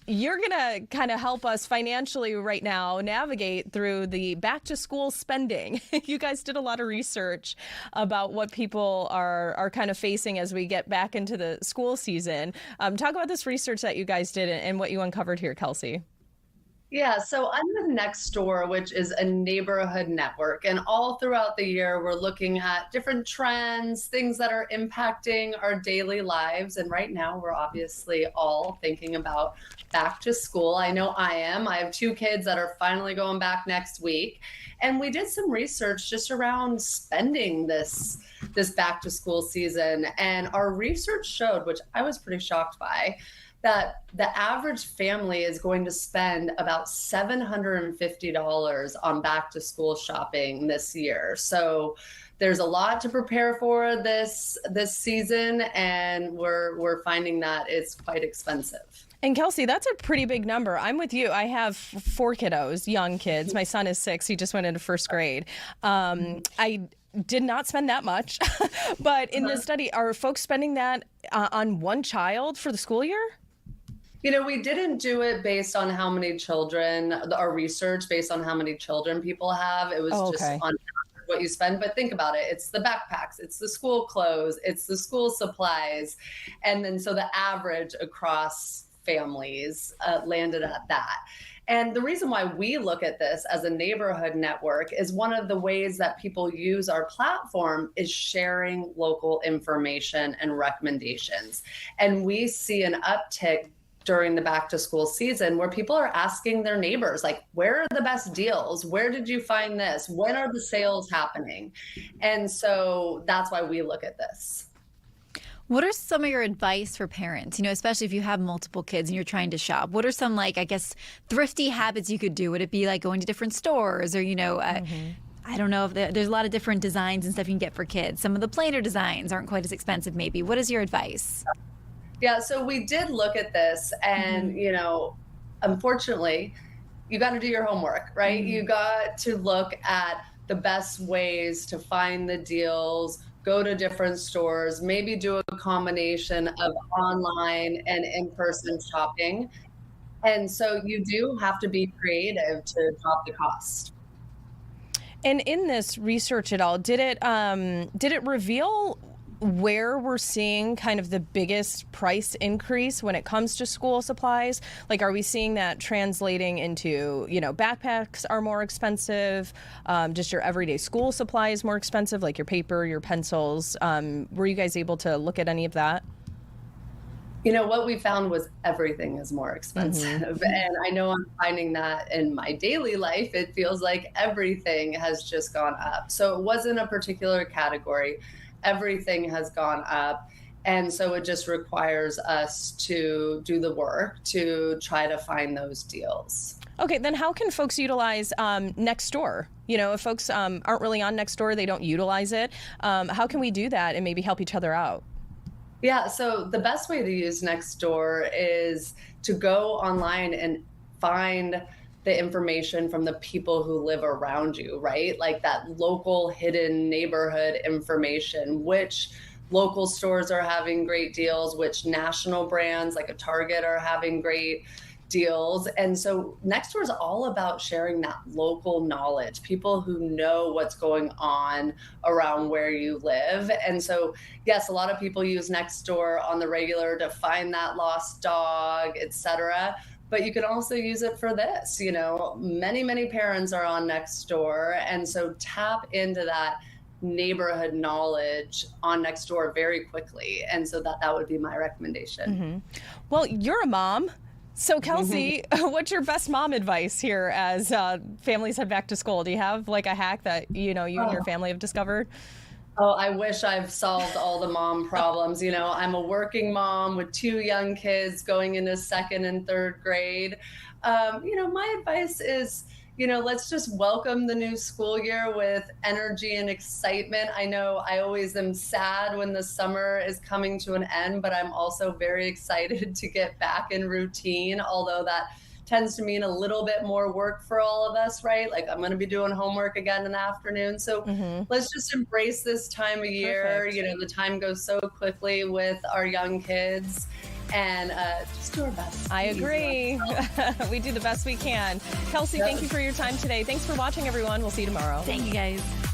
You're going to kind of help us financially right now navigate through the back to school spending. You guys did a lot of research about what people are kind of facing as we get back into the school season. Talk about this research that you guys did and what you uncovered here, Kelsey. Yeah, so I'm with Nextdoor, which is a neighborhood network. And all throughout the year, we're looking at different trends, things that are impacting our daily lives. And right now, we're obviously all thinking about back to school. I know I am. I have 2 kids that are finally going back next week. And we did some research just around spending this back to school season. And our research showed, which I was pretty shocked by, that the average family is going to spend about $750 on back to school shopping this year. So there's a lot to prepare for this season, and we're finding that it's quite expensive. And Kelsey, that's a pretty big number. I'm with you. I have 4 kiddos, young kids. My son is 6. He just went into 1st grade. I did not spend that much, but in this study, are folks spending that on one child for the school year? You know, we didn't do it based on how many children, our research based on how many children people have. It was just on what you spend. But think about it. It's the backpacks, it's the school clothes, it's the school supplies. And then so the average across families landed at that. And the reason why we look at this as a neighborhood network is one of the ways that people use our platform is sharing local information and recommendations. And we see an uptick during the back to school season where people are asking their neighbors, like, where are the best deals? Where did you find this? When are the sales happening? And so that's why we look at this. What are some of your advice for parents, especially if you have multiple kids and you're trying to shop? What are some, thrifty habits you could do? Would it be like going to different stores or, I don't know if there's a lot of different designs and stuff you can get for kids. Some of the plainer designs aren't quite as expensive maybe. What is your advice? Yeah, so we did look at this and, unfortunately, you got to do your homework, right? You got to look at the best ways to find the deals, go to different stores, maybe do a combination of online and in-person shopping. And so you do have to be creative to drop the cost. And in this research at all, did it reveal where we're seeing kind of the biggest price increase when it comes to school supplies? Like, are we seeing that translating into, backpacks are more expensive, just your everyday school supplies more expensive, like your paper, your pencils? Were you guys able to look at any of that? What we found was everything is more expensive. And I know I'm finding that in my daily life. It feels like everything has just gone up. So it wasn't a particular category. Everything has gone up. And so it just requires us to do the work to try to find those deals. Okay, then how can folks utilize Nextdoor? You know, if folks aren't really on Nextdoor, they don't utilize it. How can we do that and maybe help each other out? Yeah, so the best way to use Nextdoor is to go online and find the information from the people who live around you, right? Like that local hidden neighborhood information, which local stores are having great deals, which national brands like a Target are having great deals. And so Nextdoor is all about sharing that local knowledge, people who know what's going on around where you live. And so, yes, a lot of people use Nextdoor on the regular to find that lost dog, etc. But you can also use it for this. You know, many parents are on Nextdoor. And so tap into that neighborhood knowledge on Nextdoor very quickly. And so that would be my recommendation. Well, you're a mom. So Kelsey, what's your best mom advice here as families head back to school? Do you have like a hack that, you know, you and your family have discovered? Oh, I wish I've solved all the mom problems. You know, I'm a working mom with 2 young kids going into 2nd and 3rd grade. You know, my advice is, you know, let's just welcome the new school year with energy and excitement. I know I always am sad when the summer is coming to an end, but I'm also very excited to get back in routine, although that tends to mean a little bit more work for all of us, right? Like I'm going to be doing homework again in the afternoon. So let's just embrace this time of year. Perfect. You know, the time goes so quickly with our young kids. And just do our best. I agree. We do the best we can. Kelsey, thank you for your time today. Thanks for watching, everyone. We'll see you tomorrow. Thank you, guys.